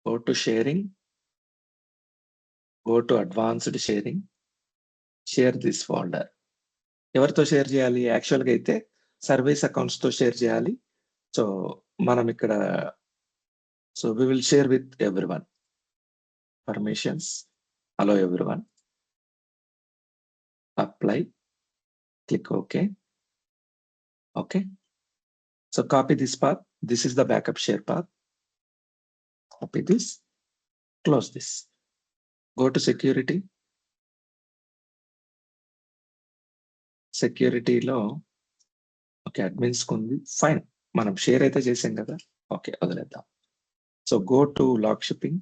go to sharing, go to advanced sharing, share this folder. ఎవరితో షేర్ చేయాలి? యాక్చువల్గా అయితే సర్వీస్ అకౌంట్స్ తో షేర్ చేయాలి. సో మనం ఇక్కడ so we will share with everyone. Permissions, allow everyone, apply, click OK. Okay. So copy this path. This is the backup share path. Copy this. Close this. Go to security. Security లో okay admins ఉంది. Fine. మనం share అయితే చేసాం కదా. Okay వదిలేద్దాం. So go to log shipping.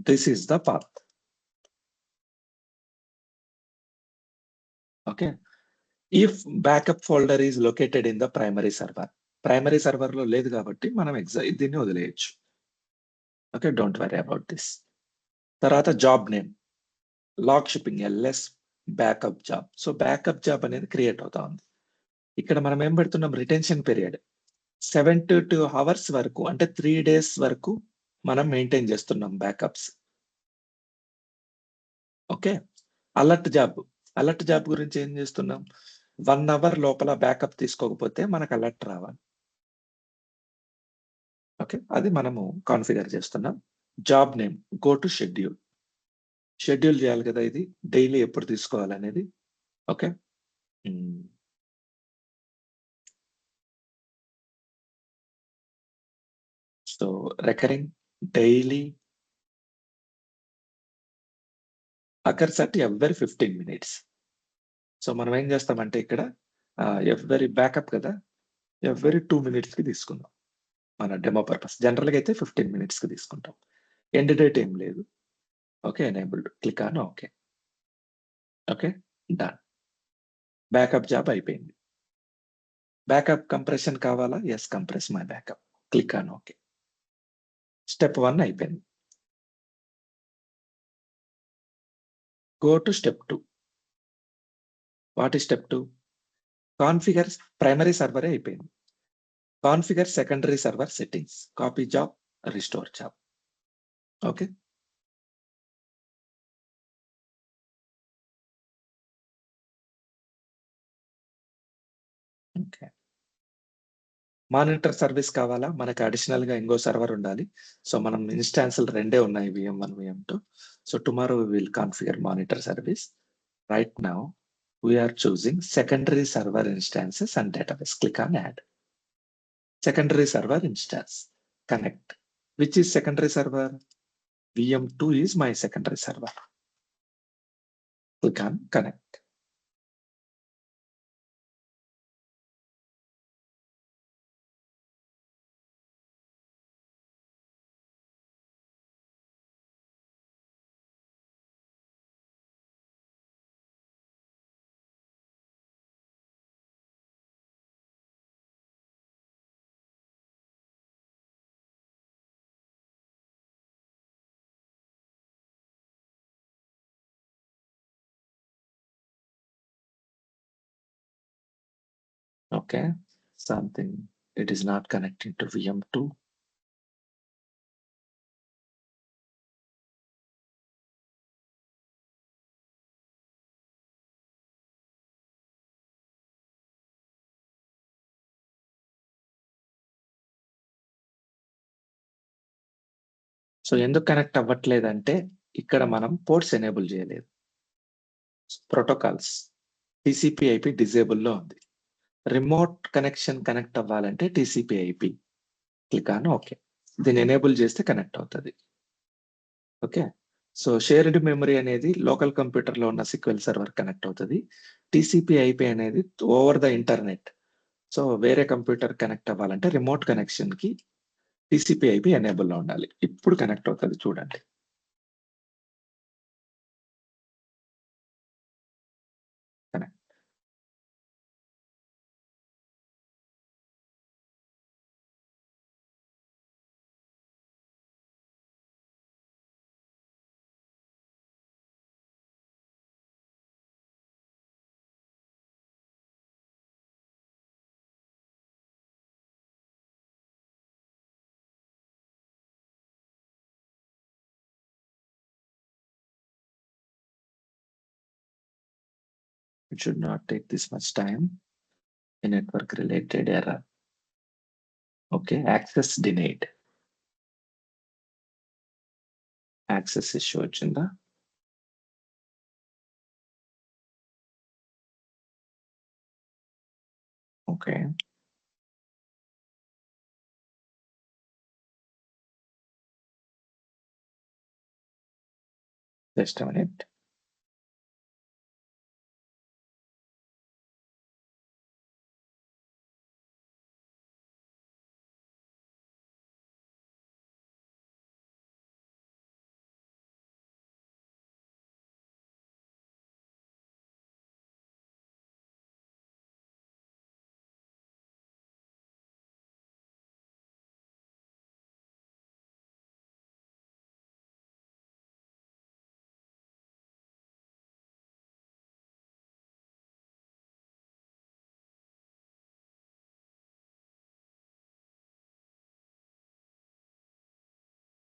This is the path. Okay. If backup folder is located in the primary server. Primary server లో లేదు కాబట్టి మనం దీన్ని వదిలేయచ్చు. Okay, don't worry about this. తర్వాత job name log shipping LS backup job. So backup job అనేది create అవుతా ఉంది. ఇక్కడ మనం ఏం పెడుతున్నాం, రిటెన్షన్ పీరియడ్ 72 అవర్స్ వరకు, అంటే 3 days వరకు మనం మెయింటైన్ చేస్తున్నాం బ్యాకప్స్. ఓకే, అలర్ట్ జాబ్ గురించి ఏం చేస్తున్నాం, 1 hour లోపల బ్యాకప్ తీసుకోకపోతే మనకు అలర్ట్ రావాలి. ఓకే, అది మనము కాన్ఫిగర్ చేస్తున్నాం. Job name go to schedule చేయాలి కదా, ఇది డైలీ ఎప్పుడు తీసుకోవాలనేది. Okay, so recurring daily occurs at every 15 minutes. సో మనం ఏం చేస్తామంటే ఇక్కడ ఎవ్రీ బ్యాకప్ కదా, ఎవ్రీ 2 minutes కి తీసుకుందాం మన డెమో పర్పస్. జనరల్గా అయితే 15 minutes కి తీసుకుంటాం. ఎండ్ డేట్ ఏం లేదు. Okay, enabled, click on okay. Okay, done. Backup job అయిపోయింది. బ్యాకప్ కంప్రెషన్ కావాలా, yes, compress my backup, click on okay. Step 1 అయిపోయింది. Go to step 2. What is step 2? Configure primary సర్వరే అయిపోయింది. Configure secondary server settings, copy job, restore job. Okay, okay. Monitor service కావాలా, మనకి additional గా ఇంకో server ఉండాలి. So మనం ఇన్స్టాన్సులు 2 ఉన్నాయి, VM1, VM2. So tomorrow we will configure monitor service. Right now we are choosing secondary server instances and database. Click on add. Secondary server instance, connect. Which is secondary server? VM2 is my secondary server. Click on connect. Okay, something, it is not connecting to VM2. So ఎందుకు connect అవ్వట్లేదంటే ఇక్కడ మనం ports enable చేయలేదు. Protocols TCP/IP disable లో ఉంది. Remote connection connect అవ్వాలంటే TCP/IP. Click on okay. దీన్ని enable చేస్తే connect అవుతుంది. ఓకే, సో షేర్డ్ మెమరీ అనేది లోకల్ కంప్యూటర్ లో ఉన్న SQL సర్వర్ కనెక్ట్ అవుతుంది. TCP/IP అనేది ఓవర్ ద ఇంటర్నెట్. సో వేరే కంప్యూటర్ కనెక్ట్ అవ్వాలంటే రిమోట్ కనెక్షన్ కి TCP/IP ఎనేబుల్ లో ఉండాలి. ఇప్పుడు కనెక్ట్ అవుతుంది, చూడండి. It should not take this much time. A network related error. Okay, access denied. Access issue వచ్చిందా? Okay, just a minute.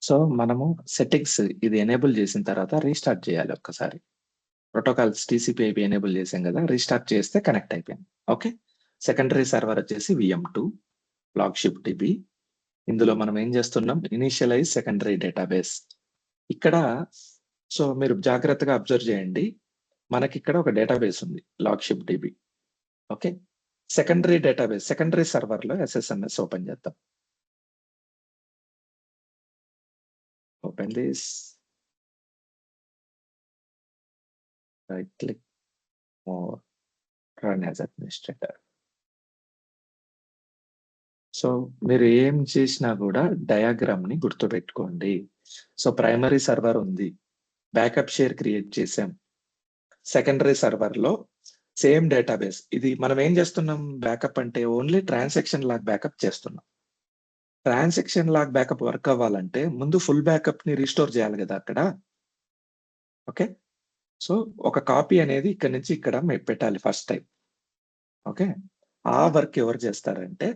So మనము సెట్టింగ్స్ ఇది ఎనేబుల్ చేసిన తర్వాత రీస్టార్ట్ చేయాలి ఒక్కసారి. ప్రోటోకాల్స్ TCP/IP ఎనేబుల్ చేసాం కదా, రీస్టార్ట్ చేస్తే కనెక్ట్ అయిపోయింది. ఓకే, సెకండరీ సర్వర్ వచ్చేసి VM2 లాగ్షిప్ DB. ఇందులో మనం ఏం చేస్తున్నాం, ఇనిషియలైజ్ సెకండరీ డేటాబేస్. ఇక్కడ సో మీరు జాగ్రత్తగా అబ్జర్వ్ చేయండి, మనకి ఇక్కడ ఒక డేటాబేస్ ఉంది లాగ్షిప్ DB. Okay, secondary database secondary server లో SSMS ఓపెన్ చేద్దాం. Open this, right click, more, run as administrator. So మీరు ఏం చేసినా కూడా డయాగ్రామ్ ని గుర్తుపెట్టుకోండి. సో ప్రైమరీ సర్వర్ ఉంది, బ్యాకప్ షేర్ క్రియేట్ చేసాం. సెకండరీ సర్వర్ లో సేమ్ డేటాబేస్. ఇది మనం ఏం చేస్తున్నాం, బ్యాకప్ అంటే ఓన్లీ ట్రాన్సాక్షన్ లాగ్ బ్యాకప్ చేస్తున్నాం. ట్రాన్సాక్షన్ లాగ్ బ్యాకప్ వర్క్ అవ్వాలంటే ముందు ఫుల్ బ్యాకప్ ని రీస్టోర్ చేయాలి కదా అక్కడ. ఓకే, సో ఒక కాపీ అనేది ఇక్కడ నుంచి ఇక్కడ పెట్టాలి ఫస్ట్ టైం. ఓకే, ఆ వర్క్ ఎవరు చేస్తారంటే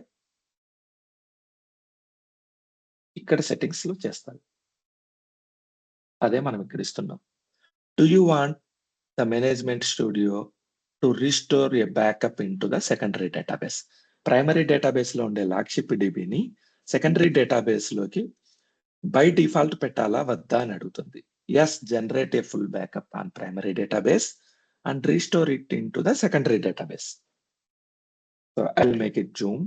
ఇక్కడ సెట్టింగ్స్ లో చేస్తారు. అదే మనం ఇక్కడ ఇస్తున్నాం. Do you want the management studio to restore a backup in to the secondary database? Primary database లో ఉండే లాగ్షిప్ DBని సెకండరీ డేటాబేస్ లోకి బై డిఫాల్ట్ పెట్టాలా వద్దా అని అడుగుతుంది. Yes, generate a full backup on primary database and restore it in to the secondary database. So I will make it zoom.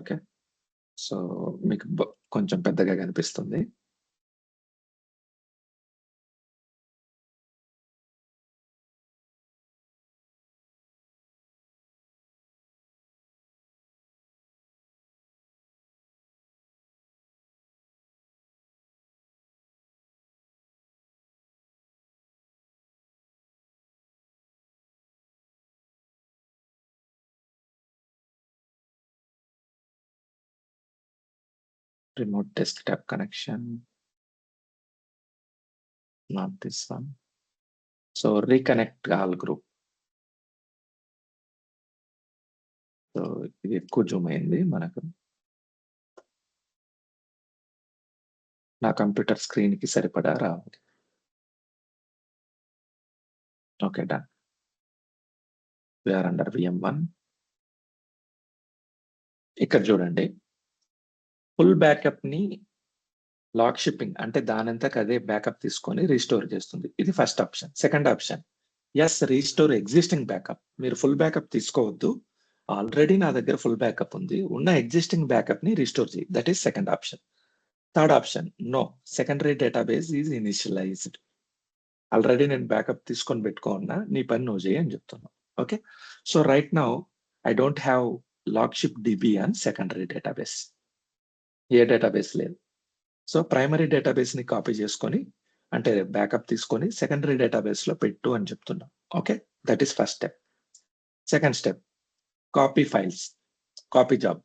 Okay, so మీకు కొంచెం పెద్దగా కనిపిస్తుంది. Remote desktop connection, not this one. So reconnect all group. So ఇది ఎక్కువ Zoom అయింది మనకు. నా computer screen కి సరిపడా రావాలి. Okay, done. We are under VM1. ఇక్కడ చూడండి, ఫుల్ బ్యాకప్ ని లాగ్ షిప్పింగ్ అంటే దానంతకు అదే బ్యాకప్ తీసుకొని రీస్టోర్ చేస్తుంది. ఇది first option. Second option, yes restore existing backup. మీరు ఫుల్ బ్యాకప్ తీసుకోవద్దు, ఆల్రెడీ నా దగ్గర ఫుల్ బ్యాకప్ ఉంది, ఉన్న ఎగ్జిస్టింగ్ బ్యాకప్ ని రీస్టోర్ చేయి. That is second option. Third option, no, secondary database is initialized. Already నేను బ్యాకప్ తీసుకొని పెట్టుకున్నా, నీ పని నువ్వు చేయి అని చెప్తున్నా. Okay, so right now I don't have log ship DB and secondary database. ఏ డేటాబేస్ లేదు. సో ప్రైమరీ డేటాబేస్ ని కాపీ చేసుకొని అంటే బ్యాకప్ తీసుకొని సెకండరీ డేటాబేస్ లో పెట్టు అని చెప్తున్నా. Okay, that is first step. Second step, copy files, copy job.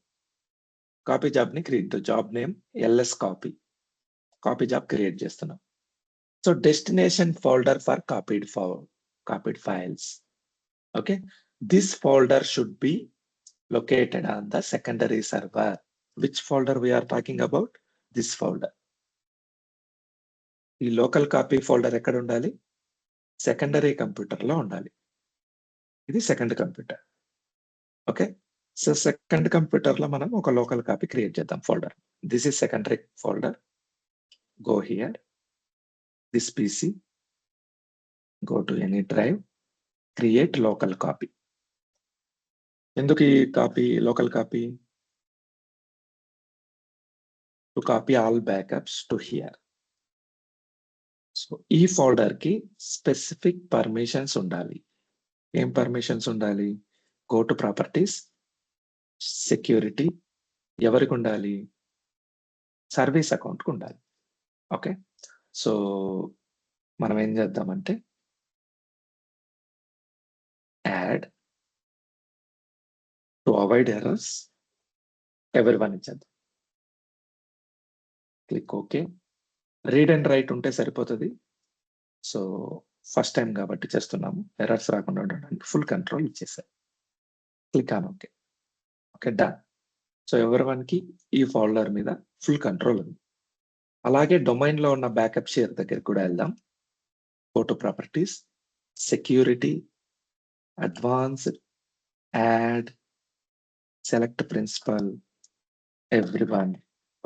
Copy job ని create, job name LS copy, copy job create చేస్తున్నాం. So destination folder for copied files. Okay, this folder should be located on the secondary server. Which folder we are talking about? This folder. ఈ local copy folder ఎక్కడ ఉండాలి? Secondary computer లో ఉండాలి. ఇది second computer. Okay, so second computer లో మనం ఒక local copy create చేద్దాం folder. This is secondary folder. Go here, this PC, go to any drive, create local copy. ఎందుకు ఈ copy, local copy? To copy all backups to hear. So ఈ folder కి specific permissions ఉండాలి. ఏం permissions ఉండాలి? Go to properties, security. ఎవరికి ఉండాలి? Service అకౌంట్కి ఉండాలి. ఓకే, సో మనం ఏం చేద్దామంటే add to avoid errors everyone ఇచ్చేద్దాం. Click okay. Read and write ఉంటే సరిపోతుంది. సో ఫస్ట్ టైం కాబట్టి చేస్తున్నాము, ఎర్రర్స్ రాకుండా ఉండడానికి ఫుల్ కంట్రోల్ ఇచ్చేసారు. Click on okay. Okay, done. So ఎవరివన్కి ఈ ఫోల్డర్ మీద ఫుల్ కంట్రోల్ ఉంది. అలాగే డొమైన్ లో ఉన్న బ్యాకప్ షేర్ దగ్గర కూడా వెళ్దాం. Go to properties, security, advanced, add, select principal, everyone.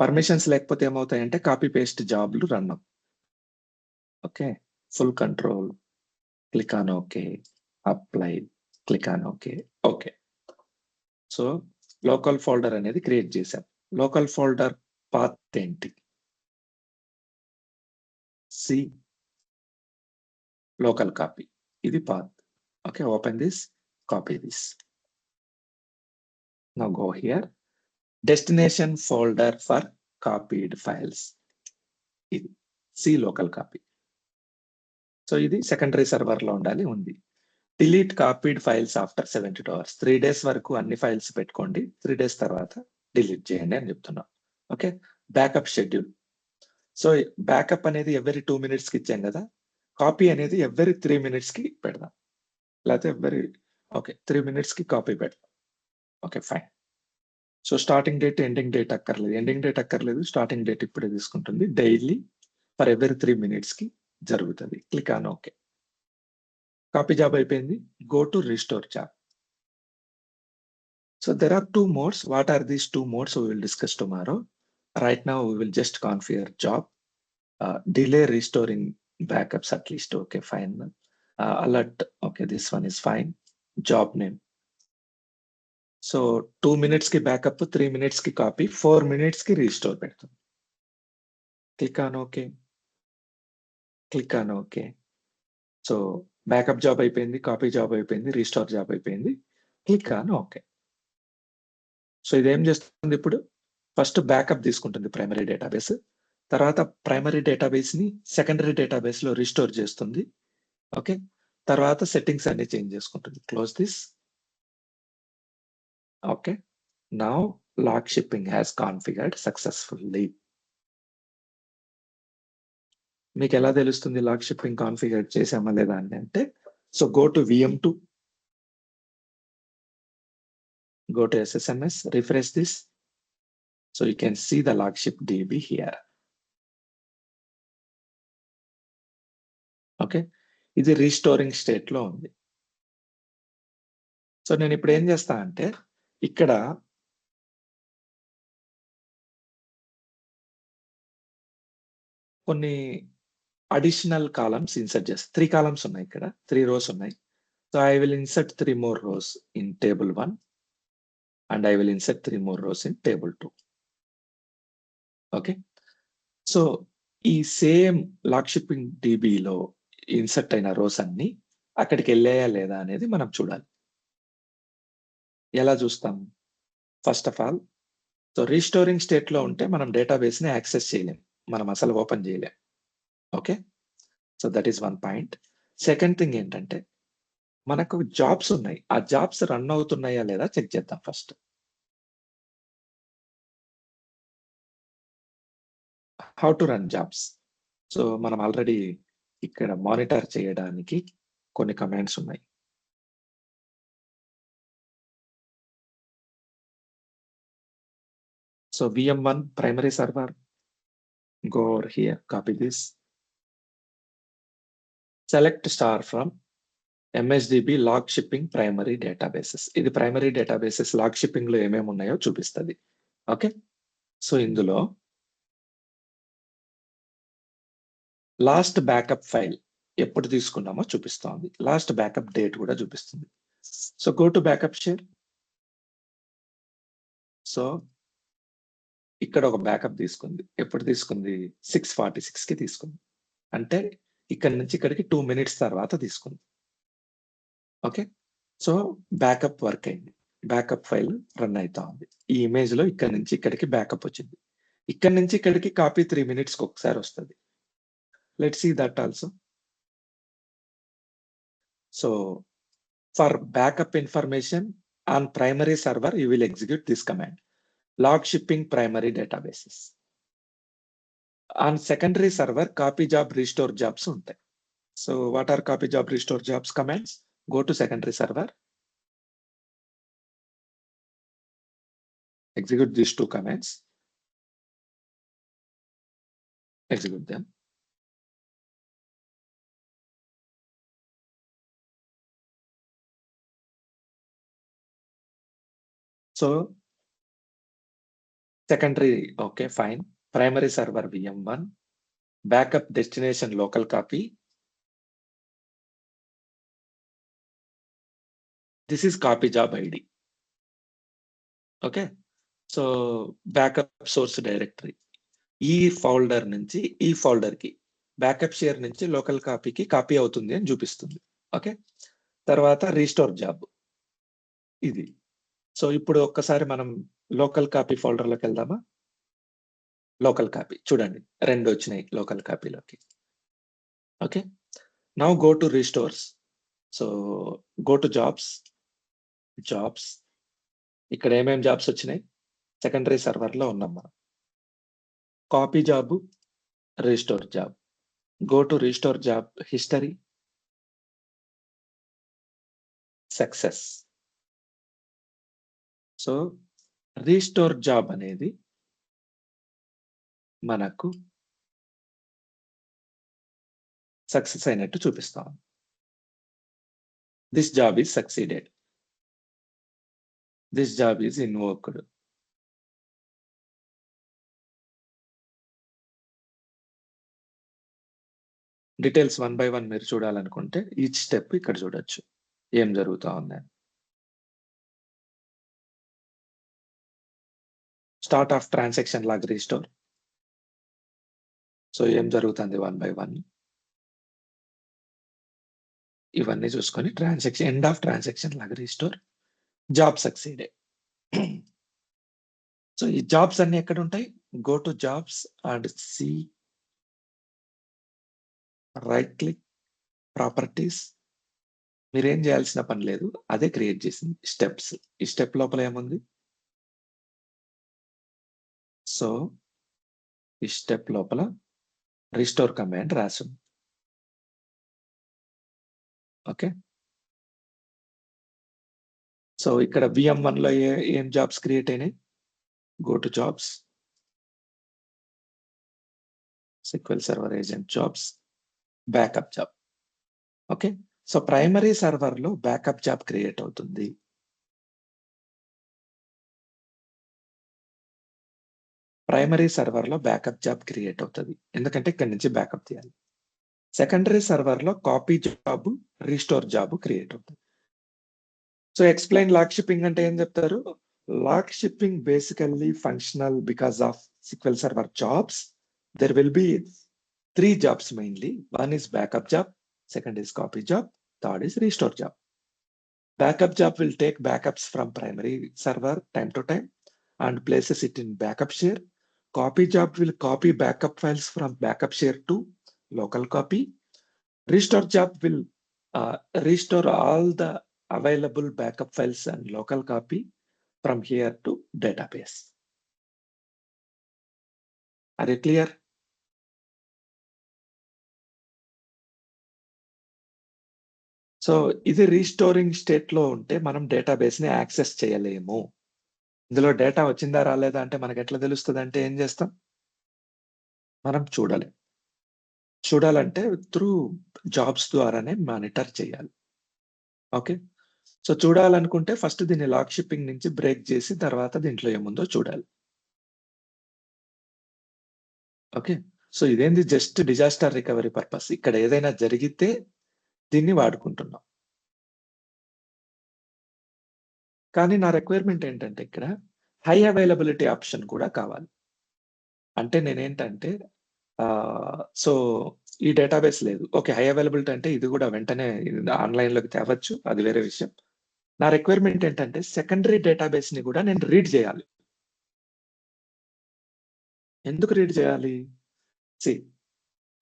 Permissions లేకపోతే ఏమవుతాయంటే కాపీ పేస్ట్ జాబ్లు రన్ అవుతాయి. Okay, full control, click on okay, apply, click on okay. Okay, so local folder అనేది క్రియేట్ చేశాం. లోకల్ ఫోల్డర్ పాత్ ఏంటి? C local copy, ఇది path. Okay, open this, copy this. Now go here, destination folder for copied files, ఇది C local copy. So ఇది secondary server లో ఉండాలి, ఉంది. Delete copied files after 72 hours. 3 days వరకు అన్ని files పెట్టుకోండి, 3 days తర్వాత డిలీట్ చేయండి అని చెప్తున్నాం. Okay, backup schedule. So backup అనేది ఎవ్రీ 2 minutes కి ఇచ్చాం కదా, కాపీ అనేది ఎవ్రీ 3 minutes కి పెడదాం, లేకపోతే ఓకే 3 minutes కి కాపీ పెడదాం. Okay fine. So starting date ending date అక్కర్లేదు, స్టార్టింగ్ డేట్ ఇప్పుడే తీసుకుంటుంది. డైలీ ఫర్ ఎవ్రీ 3 minutes కి జరుగుతుంది. Click on okay. Copy job అయిపోయింది. Go to restore job. So there are 2 modes. What are these 2 modes? We will discuss tomorrow. Right now we will just configure job. Delay restoring backups at least. Okay, fine. Alert. Okay, this one is fine. Job name. So 2 minutes ki backup, 3 minutes ki copy, 4 minutes ki restore పెడతాం. Click on OK. Click on OK. So backup job అయిపోయింది, copy job అయిపోయింది, restore job అయిపోయింది. Click on OK. So ఇదేం చేస్తుంది? ఇప్పుడు first backup తీసుకుంటుంది primary database, తర్వాత primary database ని సెకండరీ డేటాబేస్ లో రిస్టోర్ చేస్తుంది. ఓకే, తర్వాత సెట్టింగ్స్ అన్ని చేంజ్ చేసుకుంటుంది. Close this. Okay, now log shipping has configured successfully. మీకు ఎలా తెలుస్తుంది లాగ్ షిప్పింగ్ కాన్ఫిగర్ చేసామా లేదా అని అంటే, so go to VM2, go to SSMS, refresh this. So you can see the logship DB here. Okay, ఇది restoring state లో ఉంది. సో నేను ఇప్పుడు ఏం చేస్తా అంటే, ఇక్కడ కొన్ని అడిషనల్ కాలమ్స్ ఇన్సర్ట్ చేస్తా. 3 కాలమ్స్ ఉన్నాయి, ఇక్కడ 3 rows ఉన్నాయి. So I will insert 3 more rows in table 1 and I will insert 3 more rows in table 2. Okay, so ఈ సేమ్ లాగ్ షిప్పింగ్ DBలో ఇన్సర్ట్ అయిన రోస్ అన్ని అక్కడికి వెళ్ళాయా లేదా అనేది మనం చూడాలి. ఎలా చూస్తాం? First of all, so restoring state లో ఉంటే మనం డేటాబేస్ ని యాక్సెస్ చేయలేం, మనం అసలు ఓపెన్ చేయలేం. Okay, so that is 1 point. Second thing ఏంటంటే, మనకు జాబ్స్ ఉన్నాయి, ఆ జాబ్స్ రన్ అవుతున్నాయా లేదా చెక్ చేద్దాం first. How to run jobs? So మనం ఆల్రెడీ ఇక్కడ మానిటర్ చేయడానికి కొన్ని కమాండ్స్ ఉన్నాయి. So VM1 primary server, go over here, copy this, select star from MSDB log shipping primary databases. ఇది ప్రైమరీ డేటాబేసెస్ లాగ్ షిప్పింగ్ లో ఏమేమి ఉన్నాయో చూపిస్తుంది. ఓకే, సో ఇందులో లాస్ట్ బ్యాకప్ ఫైల్ ఎప్పుడు తీసుకున్నామో చూపిస్తోంది, లాస్ట్ బ్యాకప్ డేట్ కూడా చూపిస్తుంది. So go to backup share. So ఇక్కడ ఒక బ్యాకప్ తీసుకుంది, ఎప్పుడు తీసుకుంది? 6:46 కి తీసుకుంది, అంటే ఇక్కడ నుంచి ఇక్కడికి 2 minutes తర్వాత తీసుకుంది. ఓకే, సో బ్యాకప్ వర్క్ అయింది, బ్యాకప్ ఫైల్ రన్ అవుతా ఉంది. ఈ ఇమేజ్ లో ఇక్కడ నుంచి ఇక్కడికి బ్యాకప్ వచ్చింది, ఇక్కడ నుంచి ఇక్కడికి కాపీ 3 minutes కి ఒకసారి వస్తుంది. Let's see that also. So for backup information on primary server you will execute this command, log shipping primary databases. On secondary server, copy job restore jobs ఉంటాయి. So what are copy job restore jobs commands? Go to secondary server, execute these two commands, execute them. So secondary, okay, fine. Primary server VM1, backup destination local copy. This is copy job ID. Okay, so backup source directory. ఈ folder నుంచి ఈ folder కి backup share నుంచి local కాపీకి copy అవుతుంది అని చూపిస్తుంది. Okay, తర్వాత restore job ఇది. సో ఇప్పుడు ఒక్కసారి మనం లోకల్ కాపీ ఫోల్డర్లోకి వెళ్దామా? లోకల్ కాపీ చూడండి, 2 వచ్చినాయి లోకల్ కాపీలోకి. Okay, now go to restores. So go to jobs. ఇక్కడ ఏమేం జాబ్స్ వచ్చినాయి? సెకండరీ సర్వర్లో ఉన్నాం మనం. Copy job, restore job. Go to restore job history, success. So restore job అనేది మనకు సక్సెస్ అయినట్టు చూపిస్తాం. This job is succeeded, this job is invoked. Details 1 by 1 మీరు చూడాలనుకుంటే ఈచ్ స్టెప్ ఇక్కడ చూడొచ్చు ఏం జరుగుతా ఉందని. Start of transaction log restore. So ఏం జరుగుతుంది 1 by 1 ఇవన్నీ చూసుకొని transaction, end of transaction log restore, job succeeded. So ఈ జాబ్స్ అన్ని ఎక్కడ ఉంటాయి? Go to jobs and see, right click, properties. మీరేం చేయాల్సిన పని లేదు, అదే క్రియేట్ చేసింది స్టెప్స్. ఈ స్టెప్ లోపల ఏముంది? సో ఈ స్టెప్ లోపల రీస్టోర్ కమాండ్ రాసింది. ఓకే, సో ఇక్కడ VM1 లో ఏం జాబ్స్ క్రియేట్ అయినాయి? Go to jobs, SQL server agent jobs, backup job. Okay, so primary server లో బ్యాకప్ జాబ్ క్రియేట్ అవుతుంది. ప్రైమరీ సర్వర్ లో బ్యాకప్ జాబ్ క్రియేట్ అవుతుంది, ఎందుకంటే ఇక్కడి నుంచి బ్యాకప్ తీయాలి. సెకండరీ సర్వర్ లో copy job, restore job create అవుతుంది. సో ఎక్స్ప్లెయిన్ లాక్ షిప్పింగ్ అంటే ఏం చెప్తారు? Log shipping basically functional because of SQL server jobs. There will be 3 jobs mainly. One is backup job, second is copy job, third is restore job. Backup job will take backups from primary server time to time and places it in backup share. Copy job will copy backup files from backup share to local copy. Restore job will restore all the available backup files and local copy from here to database. Are you clear? So ఇది restoring state లో ఉంటే మనం database ని access చేయలేము. ఇందులో data వచ్చిందా రాలేదా అంటే మనకి ఎట్లా తెలుస్తుంది అంటే ఏం చేస్తాం? మనం చూడాలంటే త్రూ జాబ్స్ ద్వారానే మానిటర్ చేయాలి. ఓకే, సో చూడాలనుకుంటే ఫస్ట్ దీన్ని లాక్ షిప్పింగ్ నుంచి బ్రేక్ చేసి తర్వాత దీంట్లో ఏముందో చూడాలి. ఓకే, సో ఇదేంది జస్ట్ డిజాస్టర్ రికవరీ పర్పస్. ఇక్కడ ఏదైనా జరిగితే దీన్ని వాడుకుంటున్నాం. కానీ నా రిక్వైర్మెంట్ ఏంటంటే ఇక్కడ హై అవైలబిలిటీ ఆప్షన్ కూడా కావాలి. అంటే నేనేంటంటే సో ఈ డేటాబేస్ లేదు, ఓకే, హై అవైలబిలిటీ అంటే ఇది కూడా వెంటనే ఆన్లైన్లోకి తేవచ్చు, అది వేరే విషయం. నా రిక్వైర్మెంట్ ఏంటంటే సెకండరీ డేటాబేస్ ని కూడా నేను రీడ్ చేయాలి. ఎందుకు రీడ్ చేయాలి?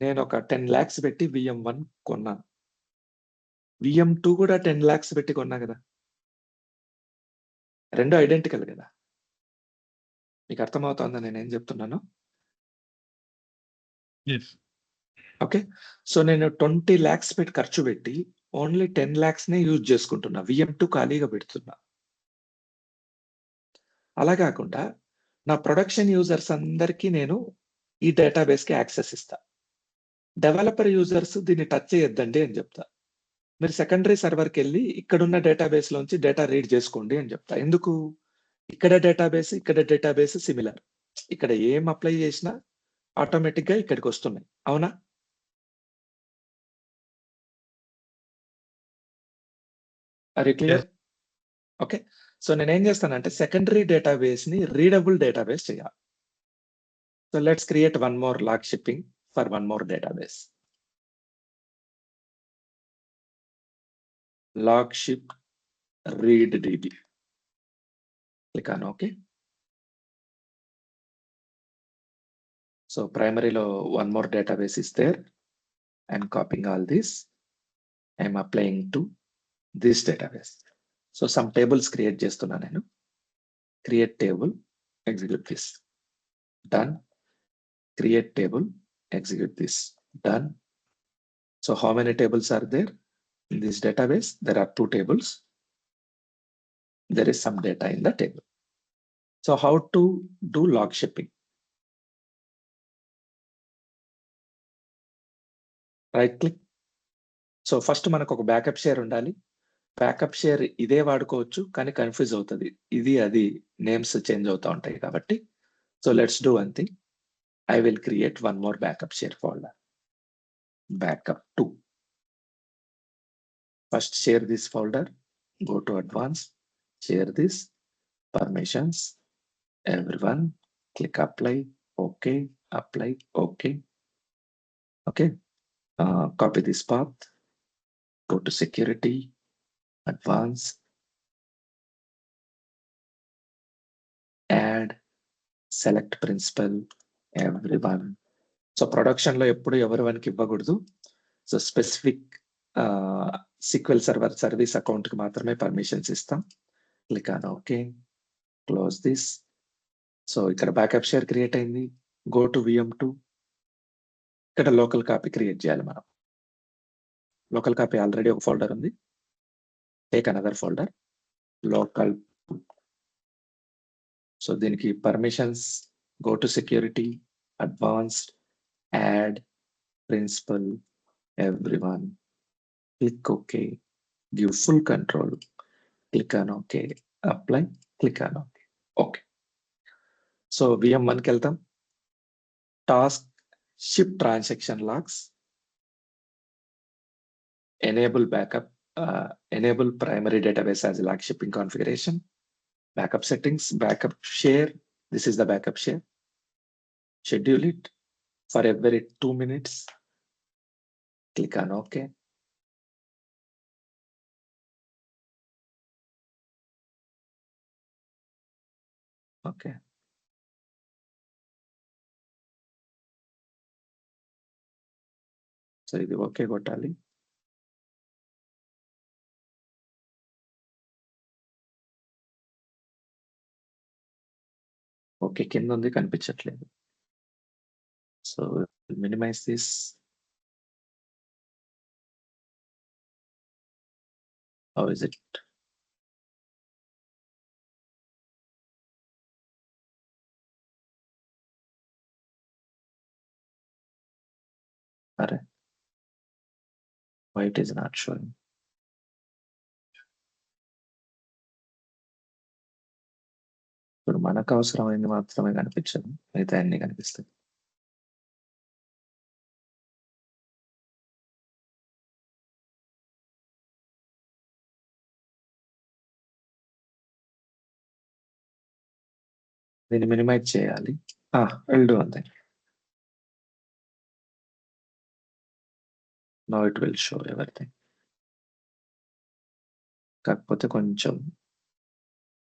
నేను ఒక 10 lakhs పెట్టి VM1 కొన్నాను, VM2 కూడా 10 lakhs పెట్టి కొన్నా కదా, రెండు ఐడెంటికల్ కదా. మీకు అర్థమవుతోందా నేనేం చెప్తున్నాను? ఓకే, సో నేను 20 lakhs పెట్టి ఖర్చు పెట్టి ఓన్లీ 10 lakhs నే యూజ్ చేసుకుంటున్నా, VM2 ఖాళీగా పెడుతున్నా. అలా కాకుండా నా ప్రొడక్షన్ యూజర్స్ అందరికీ నేను ఈ డేటాబేస్‌కి యాక్సెస్ ఇస్తా. డెవలపర్ యూజర్స్ దీన్ని టచ్ చేయొద్దండి అని చెప్తా. మీరు సెకండరీ సర్వర్‌కెళ్ళి ఇక్కడున్న డేటాబేస్‌లోంచి డేటా రీడ్ చేసుకోండి అని చెప్తా. ఎందుకు? ఇక్కడ డేటాబేస్ సిమిలర్. ఇక్కడ ఏం అప్లై చేసినా ఆటోమేటిక్‌గా ఇక్కడికొస్తున్నాయి. అవునా? Are you clear? Okay. So నేనేం చేస్తానంటే సెకండరీ డేటాబేస్‌ని రీడబుల్ డేటాబేస్ చేయాలి. So let's create one more log shipping for one more database. Logship readdb. Click on OK. So primarily one more database is there. I'm copying all this. I'm applying to this database. So some tables create చేస్తున్నా నేను. Create table, execute this. Done. Create table, execute this. Done. So how many tables are there in this database? There are 2 tables. There is some data in the table. So how to do log shipping? Right click. So first మనకు ఒక backup share ఉండాలి. Backup share ఇదే వాడుకోవచ్చు కానీ confuse అవుతది. ఇది అది names change అవుతా ఉంటాయి కాబట్టి. So let's do one thing. I will create one more backup share folder. Backup 2. First share this folder. Go to advanced. Share this. Permissions. Everyone. Click apply. Okay. Apply. Okay. Okay. Copy this path. Go to security. Advanced. Add. Select principal. Everyone. So production లో ఎప్పుడు ఎవరికి ఇవ్వకూడదు. So specific SQL server service account కి మాత్రమే permissions ఇస్తాం. Click on okay. Close this. So ఇక్కడ backup share create అయింది. Go to VM2. ఇక్కడ లోకల్ కాపీ క్రియేట్ చేయాలి మనం. లోకల్ కాపీ ఆల్రెడీ ఒక ఫోల్డర్ ఉంది. Take another folder. Local. So దీనికి permissions. Go to security. Advanced. Add. Principal. everyone. Click OK. Give full control. Click on OK. Apply. Click on OK. Okay. So VM1 కి వెళ్తాం. Task ship transaction logs. Enable backup. Enable primary database as log shipping configuration. Backup settings. Backup share. This is the backup share. Schedule it for every 2 minutes. Click on OK. Okay. So ఇది okay కొట్టాలి. Okay కింద ఉంది కనిపించట్లేదు. So minimize this. How is it? అరే why it is not showing? ఇప్పుడు మనకు అవసరమైంది మాత్రమే కనిపించదు, మిగతా అన్ని కనిపిస్తాయి. దీన్ని మినిమైజ్ చేయాలి. విల్ డూ అంతే. Now it will show everything. కాకపోతే కొంచెం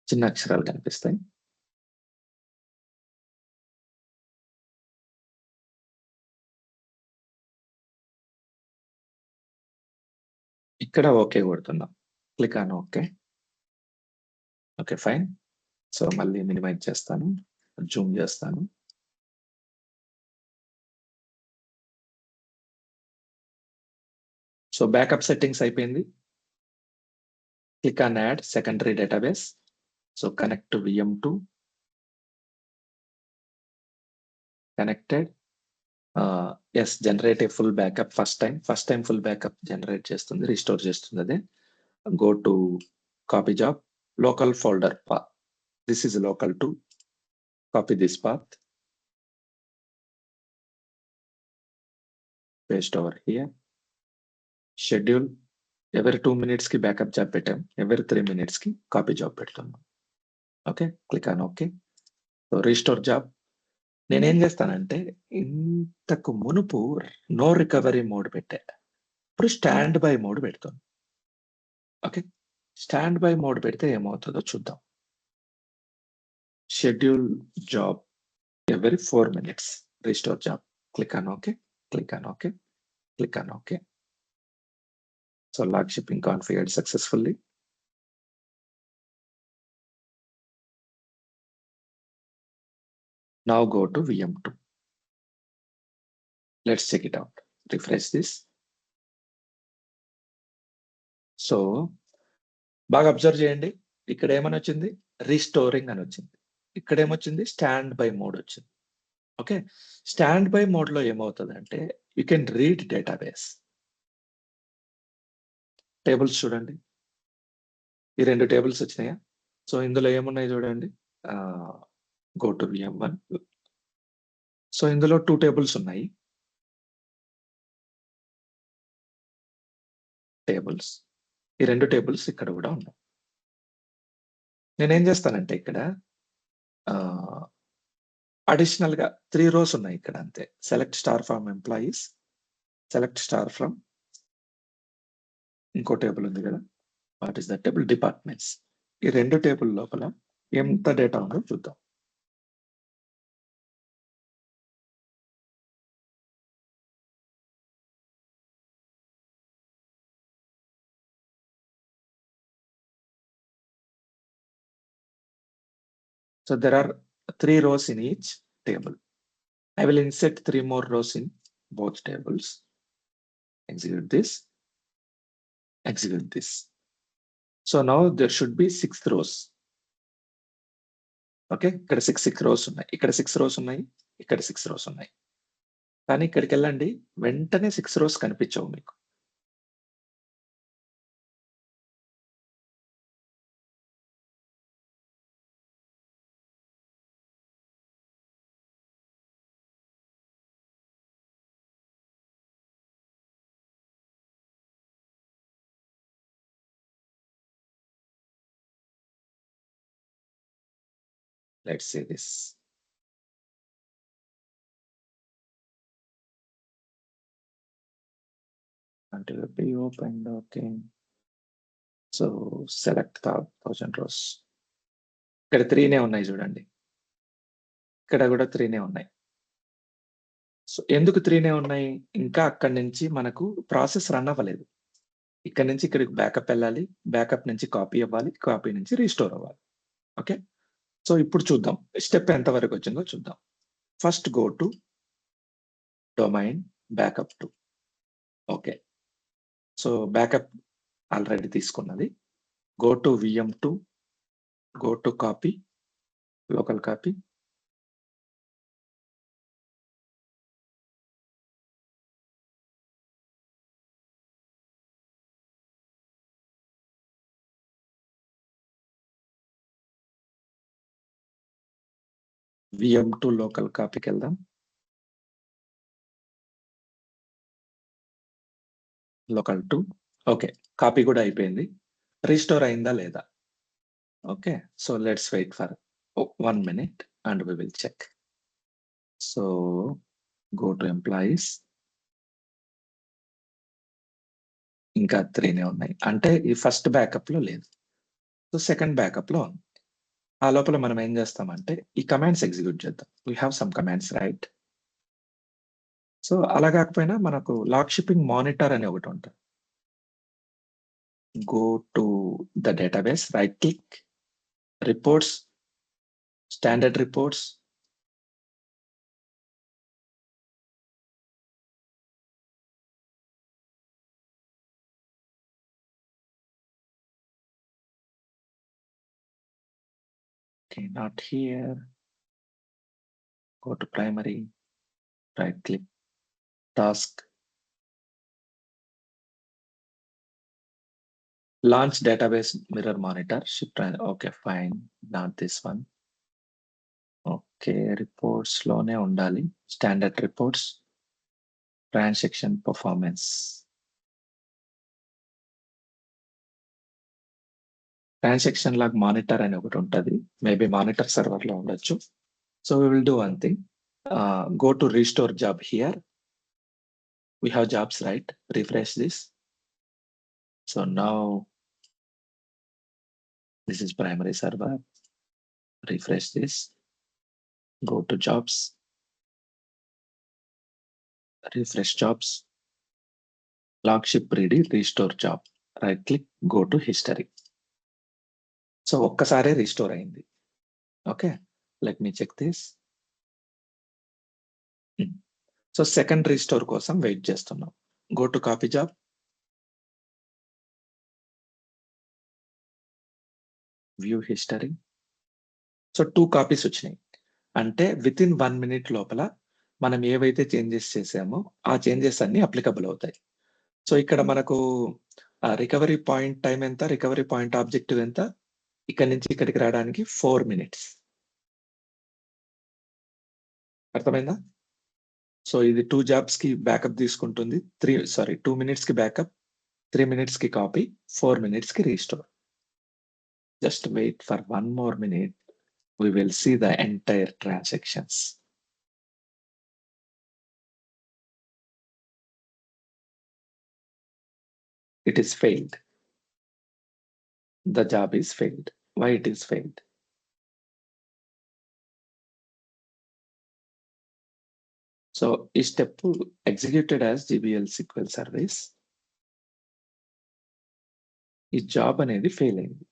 చిన్న అక్షరాలు కనిపిస్తాయి. ఇక్కడ ఓకే కొడుతున్నాం. Click on okay. Okay fine. So మళ్ళీ మినిమైజ్ చేస్తాను, జూమ్ చేస్తాను. సో బ్యాకప్ సెట్టింగ్స్ అయిపోయింది. Click on add secondary database. So connect to VM2. connected. Yes, generate a full backup first time full backup generate చేస్తుంది, restore చేస్తుంది అదే. Go to copy job, local folder path. This is local 2. Copy this path. Paste over here. Schedule. Every 2 minutes కి backup job పెట్టాం. Every 3 minutes కి copy job పెడుతున్నాం. Okay, click on OK. So restore job. నేనేం చేస్తానంటే ఇంతకు మునుపు no recovery mode పెట్టా. ఇప్పుడు స్టాండ్ బై మోడ్ పెడతాను. ఓకే, స్టాండ్ బై మోడ్ పెడితే ఏమవుతుందో చూద్దాం. Schedule job every 4 minutes. Restore job. Click on OK. Click on OK. Click on OK. So log shipping configured successfully. Now go to VM2. Let's check it out. Refresh this. So బాగా observe చేయండి, ఇక్కడ ఏమని వచ్చింది, restoring అని వచ్చింది. ఇక్కడ ఏమొచ్చింది, stand by mod వచ్చింది. ఓకే, స్టాండ్ బై మోడ్ లో ఏమవుతుందంటే you can read database. Tables చూడండి, ఈ 2 టేబుల్స్ వచ్చినాయా? సో ఇందులో ఏమున్నాయి చూడండి, గో టు VM1. సో ఇందులో 2 టేబుల్స్ ఉన్నాయి. టేబుల్స్, ఈ 2 టేబుల్స్ ఇక్కడ కూడా ఉన్నాయి. నేనేం చేస్తానంటే ఇక్కడ అడిషనల్ గా 3 రోస్ ఉన్నాయి ఇక్కడ అంతే. Select star from employees, select star from ఇంకో టేబుల్ ఉంది కదా, what is that table, departments. ఈ 2 టేబుల్ లోపల ఎంత డేటా ఉందో చూద్దాం. So there are 3 rows in each table. I will insert 3 more rows in both tables. Execute this. Execute this. So now there should be 6 rows. Okay, ఇక్కడ 6 rows ఉన్నాయి, ఇక్కడ 6 rows ఉన్నాయి, ఇక్కడ 6 rows ఉన్నాయి. కానీ ఇక్కడికి వెళ్ళండి, వెంటనే 6 rows కనిపించవు మీకు. Let's see this. Until be opened. Okay. So select the 1000 rows. ఇక్కడ 3నే ఉన్నాయి చూడండి, ఇక్కడ కూడా 3నే ఉన్నాయి. సో ఎందుకు 3నే ఉన్నాయి, ఇంకా అక్కడి నుంచి మనకు ప్రాసెస్ రన్ అవ్వలేదు. ఇక్కడ నుంచి ఇక్కడికి బ్యాకప్ వెళ్ళాలి, బ్యాకప్ నుంచి కాపీ అవ్వాలి, కాపీ నుంచి రీస్టోర్ అవ్వాలి. ఓకే, సో ఇప్పుడు చూద్దాం స్టెప్ ఎంత వరకు వచ్చిందో చూద్దాం. First go to domain backup two. Okay, so backup already తీసుకున్నది. Go to VM2, go to copy, local copy, VM2 local కాపీకి వెళ్దాం. లోకల్ 2. ఓకే, కాపీ కూడా అయిపోయింది. రీస్టోర్ అయిందా లేదా? Okay, so let's wait for 1 minute and we will check. So go to employees. ఇంకా 3నే ఉన్నాయి, అంటే ఈ ఫస్ట్ బ్యాకప్ లో లేదు, సో సెకండ్ బ్యాకప్ లో ఉంది. ఆ లోపల మనం ఏం చేస్తామంటే ఈ కమాండ్స్ ఎగ్జిక్యూట్ చేద్దాం. We have some commands, right? So అలా కాకపోయినా మనకు లాగ్ షిప్పింగ్ మానిటర్ అని ఒకటి ఉంటుంది. Go to the database, right click, reports, standard reports, okay, not here. Go to primary, right click, task, launch database mirror monitor, shift and okay, fine, not this one. Okay, reports లోనే ఉండాలి, standard reports, transaction performance. Transaction log monitor అని ఒకటి ఉంటుంది, maybe monitor server లో ఉండొచ్చు. So we will do one thing, go to restore job here. We have jobs, right? Refresh this. So now this is primary server. Refresh this. Go to jobs. Refresh jobs. Logship ready, restore job. Right click, go to history. So ఒక్కసారే restore అయింది. Okay, let me check this. So second restore కోసం wait చేస్తున్నాం. Go to copy job, view history. So 2 copies వచ్చినాయి, అంటే with in 1 minute లోపల మనం ఏవైతే changes చేసామో ఆ చేంజెస్ అన్ని అప్లికబుల్ అవుతాయి. సో ఇక్కడ మనకు రికవరీ పాయింట్ టైం ఎంత, రికవరీ పాయింట్ ఆబ్జెక్టివ్ ఎంత, ఇక్కడ నుంచి ఇక్కడికి రావడానికి 4 minutes. అర్థమైందా? సో ఇది 2 jobs కి బ్యాకప్ తీసుకుంటుంది, 2 minutes కి బ్యాకప్, 3 minutes కి కాపీ, 4 minutes కి restore. Just wait for 1 more minute. We will see the entire transactions. It is failed. The job is failed. Why it is failed? So ఈ step executed as GBL SQL service. ఈ job అనేది fail అయింది.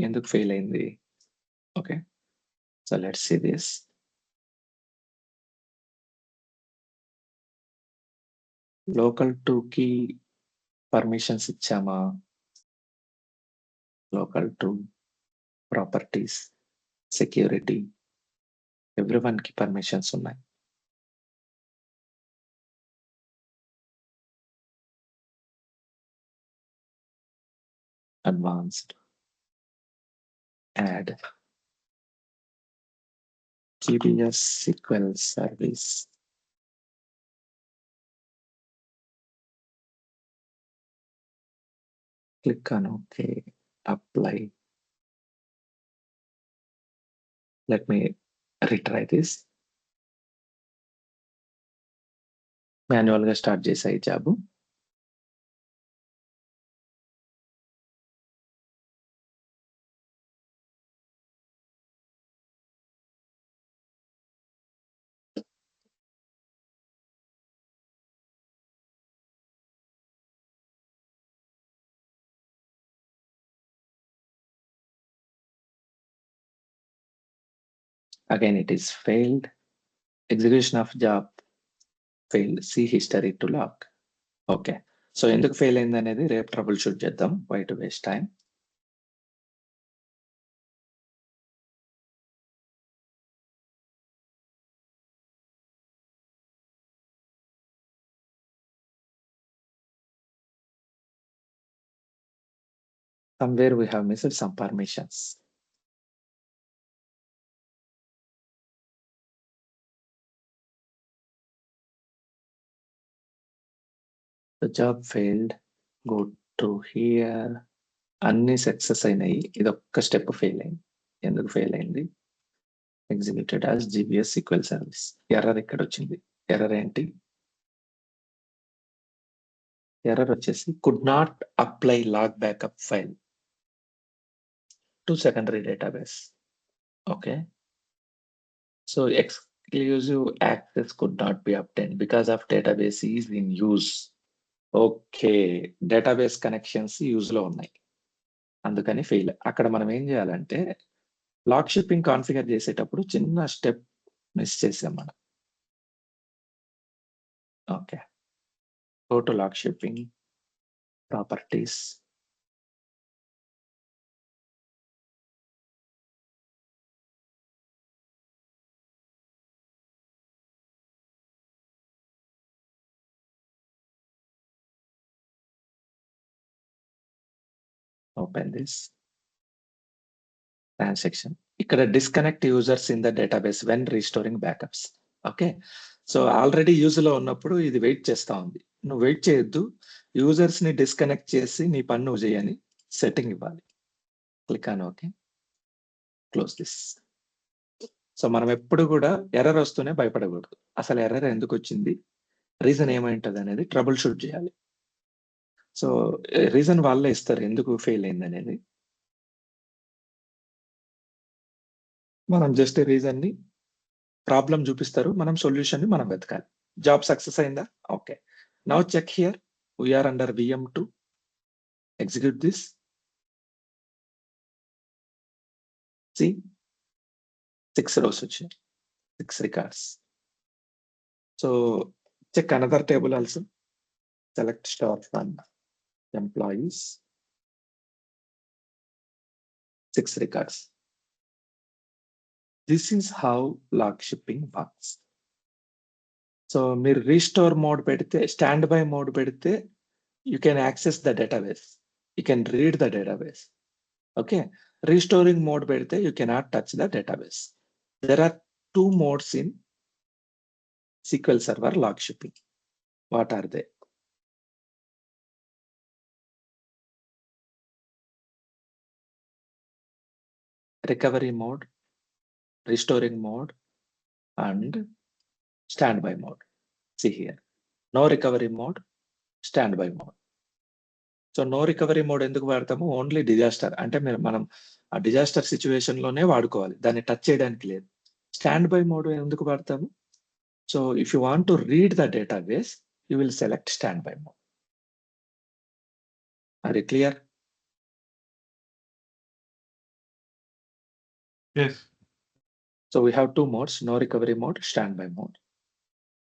ఎందుకు fail అయింది? Okay, so let's see this. Local 2 కి permissions ఇచ్చామా? Local 2, properties, security, everyone కి permissions ఉన్నాయి. Advanced, add GBS SQL service. Click on OK, apply. Let me retry this. Manual గా స్టార్ట్ చేసా ఈ job. Again it is failed. Execution of job failed. See history to log. Okay, so ఎందుకు fail అయింది అనేది రేపు troubleshoot చేద్దాం. Why to waste time. Somewhere we have missed some permissions. The job failed. Go to here. అన్ని success అయినాయి, ఇది ఒక్క step fail అయింది. ఎందుకు ఫెయిల్ అయింది? Executed as GBS SQL service. Error ఇక్కడ వచ్చింది. ఎర్రర్ ఏంటి? ఎర్రర్ వచ్చేసి could not apply log backup file to secondary database. Okay, so exclusive access could not be obtained because of database is in use. Okay, database connections use లో ఉన్నాయి, అందుకని fail. అక్కడ మనం ఏం చేయాలంటే లాక్ షిప్పింగ్ కాన్ఫిగర్ చేసేటప్పుడు చిన్న step miss చేసాం మనం. Okay, go to log shipping, properties, open this transaction. ఇక్కడ disconnect users in the database when restoring backups. Okay, so already use లో ఉన్నప్పుడు ఇది వెయిట్ చేస్తా ఉంది. నువ్వు వెయిట్ చేయొద్దు, యూజర్స్ ని డిస్కనెక్ట్ చేసి నీ పని నువ్వు చేయని సెట్టింగ్ ఇవ్వాలి. Click on okay, close this. So మనం ఎప్పుడు కూడా ఎర్రర్ వస్తూనే భయపడకూడదు. అసలు ఎర్రర్ ఎందుకు వచ్చింది, రీజన్ ఏమైంటది అనేది ట్రబుల్ షూట్ చేయాలి. సో రీజన్ వాళ్ళే ఇస్తారు ఎందుకు ఫెయిల్ అయింది అనేది. మనం జస్ట్ రీజన్ ని, ప్రాబ్లం చూపిస్తారు, మనం సొల్యూషన్ ని మనం వెతకాలి. జాబ్ సక్సెస్ అయిందా? Okay, now check here, we're under VM2. Execute this. See 6 rows వచ్చాయి, 6 records. So check another table also. Select *1 employees, 6 records. This is how log shipping works. So మీరు restore mode పెడితే, standby mode పెడితే you can access the database, you can read the database. Okay, restoring mode పెడితే you cannot touch the database. There are 2 modes in SQL Server log shipping. What are they? Recovery mode, restoring mode, and standby mode. See here, no recovery mode, standby mode. So no recovery mode ఎందుకు వాడతాము? Only disaster అంటే మనం ఆ disaster situation లోనే వాడుకోవాలి, దాన్ని touch చేయడానికి లేదు. స్టాండ్ బై మోడ్ ఎందుకు వాడతాము? So if you want to read the database you will select standby mode. Are you clear? Yes. So we have 2 modes, no recovery mode, standby mode.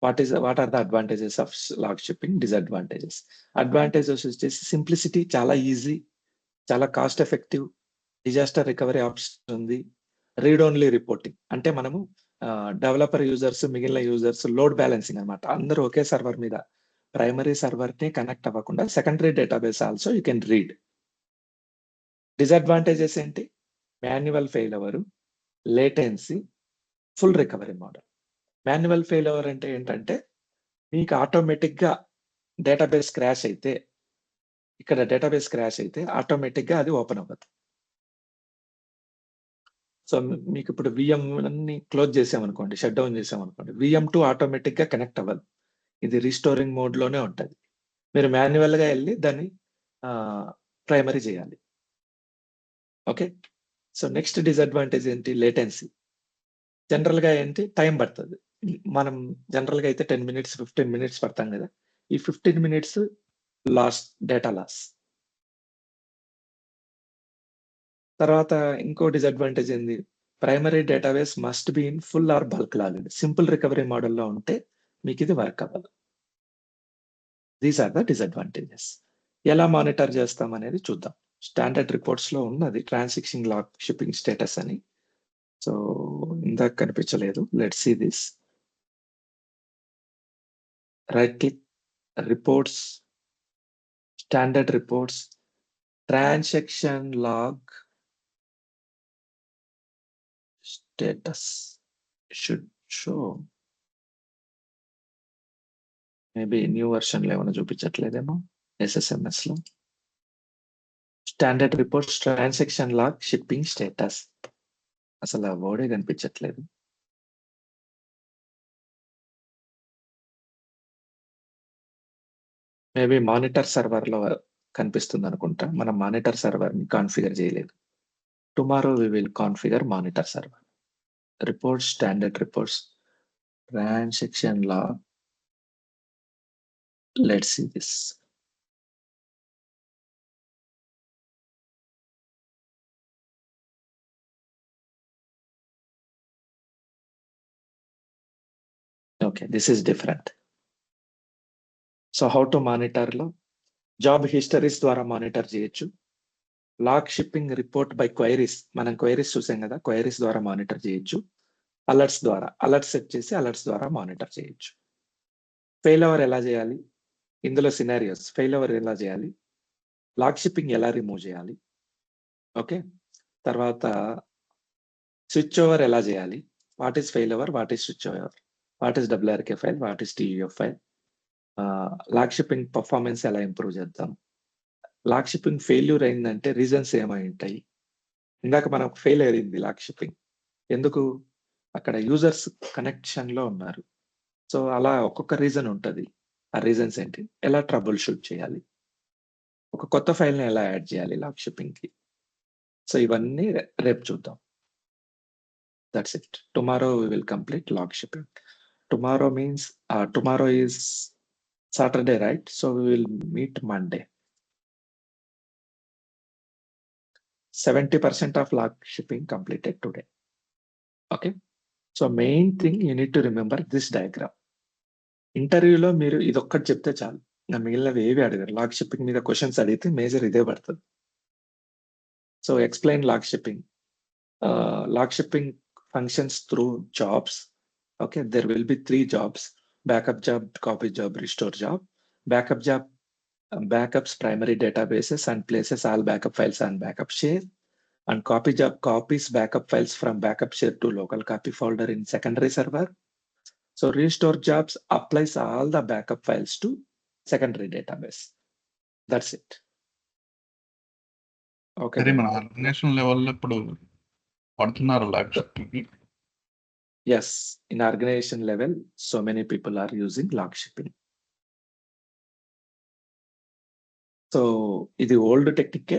What are the advantages of log shipping? Disadvantages. Advantages వచ్చేసి simplicity, చాలా easy, చాలా cost effective, disaster recovery option ఉంది, read only reporting. అంటే మనము developer users, మిగిలిన users load balancing అన్నమాట. అందరూ ఒకే సర్వర్ మీద, ప్రైమరీ సర్వర్ ని కనెక్ట్ అవ్వకుండా secondary database also you can read. Disadvantages ఏంటి? Manual fail over, latency, full recovery model. Manual fail over అంటే ఏంటంటే మీకు ఆటోమేటిక్ గా డేటాబేస్ క్రాష్ అయితే, ఇక్కడ డేటాబేస్ క్రాష్ అయితే ఆటోమేటిక్ గా అది ఓపెన్ అవ్వదు. సో మీకు ఇప్పుడు VM ని క్లోజ్ చేసామనుకోండి, షట్ డౌన్ చేసామనుకోండి, VM2 ఆటోమేటిక్ గా కనెక్ట్ అవ్వదు, ఇది రీస్టోరింగ్ మోడ్ లోనే ఉంటది. మీరు మాన్యువల్ గా వెళ్ళి దాన్ని ప్రైమరీ చేయాలి. ఓకే, సో నెక్స్ట్ డిసడ్వాంటేజ్ ఏంటి? లేటెన్సీ. జనరల్ గా ఏంటి, టైం పడుతుంది. మనం జనరల్ గా అయితే 10 minutes 15 minutes పడతాం కదా, ఈ 15 minutes లాస్, డేటా లాస్. తర్వాత ఇంకో డిసడ్వాంటేజ్ ఏంది? Primary database must be in full or bulk logged. Simple recovery మోడల్లో ఉంటే మీకు ఇది వర్క్ అవ్వదు. These are the disadvantages. ఎలా మానిటర్ చేస్తాం అనేది చూద్దాం. స్టాండర్డ్ రిపోర్ట్స్ లో ఉన్నది ట్రాన్సాక్షన్ లాగ్ షిప్పింగ్ స్టేటస్ అని. సో ఇందాక కనిపించలేదు, let's see this. Right click, reports, standard reports, transaction log status should show. Maybe new version లో ఏమైనా చూపించట్లేదేమో SSMS లో. Standard reports, transaction log, shipping status, అసలు ఆ వర్డే కనిపించట్లేదు. మేబీ మానిటర్ సర్వర్ లో కనిపిస్తుంది అనుకుంటా. మనం మానిటర్ సర్వర్ ని కాన్ఫిగర్ చేయలేదు. Tomorrow we will configure monitor server. Reports, standard reports, transaction log. Let's see this. Okay, this is different. So how to monitor లో జాబ్ హిస్టరీస్ ద్వారా మానిటర్ చేయొచ్చు. Log shipping report by queries, మనం queries చూసాం కదా, queries ద్వారా monitor చేయొచ్చు. Alerts ద్వారా, alerts set చేసి అలర్ట్స్ ద్వారా మానిటర్ చేయొచ్చు. ఫెయిల్ ఓవర్ ఎలా చేయాలి? ఇందులో సినారియోస్, ఫెయిల్ ఓవర్ ఎలా చేయాలి, లాగ్ షిప్పింగ్ ఎలా రిమూవ్ చేయాలి, ఓకే. తర్వాత స్విచ్ ఓవర్ ఎలా చేయాలి? What is fail over? What is switch over? What is WRK file? What is TUF file? Log shipping performance ఎలా ఇంప్రూవ్ చేద్దాం? లాగ్ షిప్పింగ్ ఫెయిల్యూర్ అయిందంటే రీజన్స్ ఏమై ఉంటాయి? ఇందాక మనకు ఫెయిల్ అయింది లాగ్ షిప్పింగ్. ఎందుకు? అక్కడ యూజర్స్ కనెక్షన్‌లో ఉన్నారు. సో, అలా ఒక్కొక్క రీజన్ ఉంటది. ఆ రీజన్స్ ఏంటి? ఎలా ట్రబుల్ షూట్ చేయాలి? ఒక కొత్త ఫైల్‌ని ఎలా యాడ్ చేయాలి లాగ్ షిప్పింగ్‌కి? సో, ఇవన్నీ రేపు చూద్దాం. That's it. Tomorrow we will complete log shipping. Tomorrow means tomorrow is Saturday, right? So we will meet Monday. 70% of log shipping completed today. Okay. So main thing you need to remember this diagram. ఇంటర్వ్యూలో మీరు ఇదొక్కటి చెప్తే చాలు. నా మిగిలినవి ఏవి అడగరు. Log shipping మీద క్వశ్చన్స్ అడిగితే మేజర్ ఇదే పడుతుంది. So explain log shipping. Log shipping functions through jobs. Okay, there will be 3 jobs: backup job, copy job, restore job. Backup job backups primary databases and places all backup files on backup share. And copy job copies backup files from backup share to local copy folder in secondary server. So restore jobs applies all the backup files to secondary database. That's it. Okay. సరే, మన organisation లెవెల్లో ఇప్పుడు పడుతున్నారు log shipping. Yes, in organization level, so many people are using log shipping. So ఇది old టెక్నికే.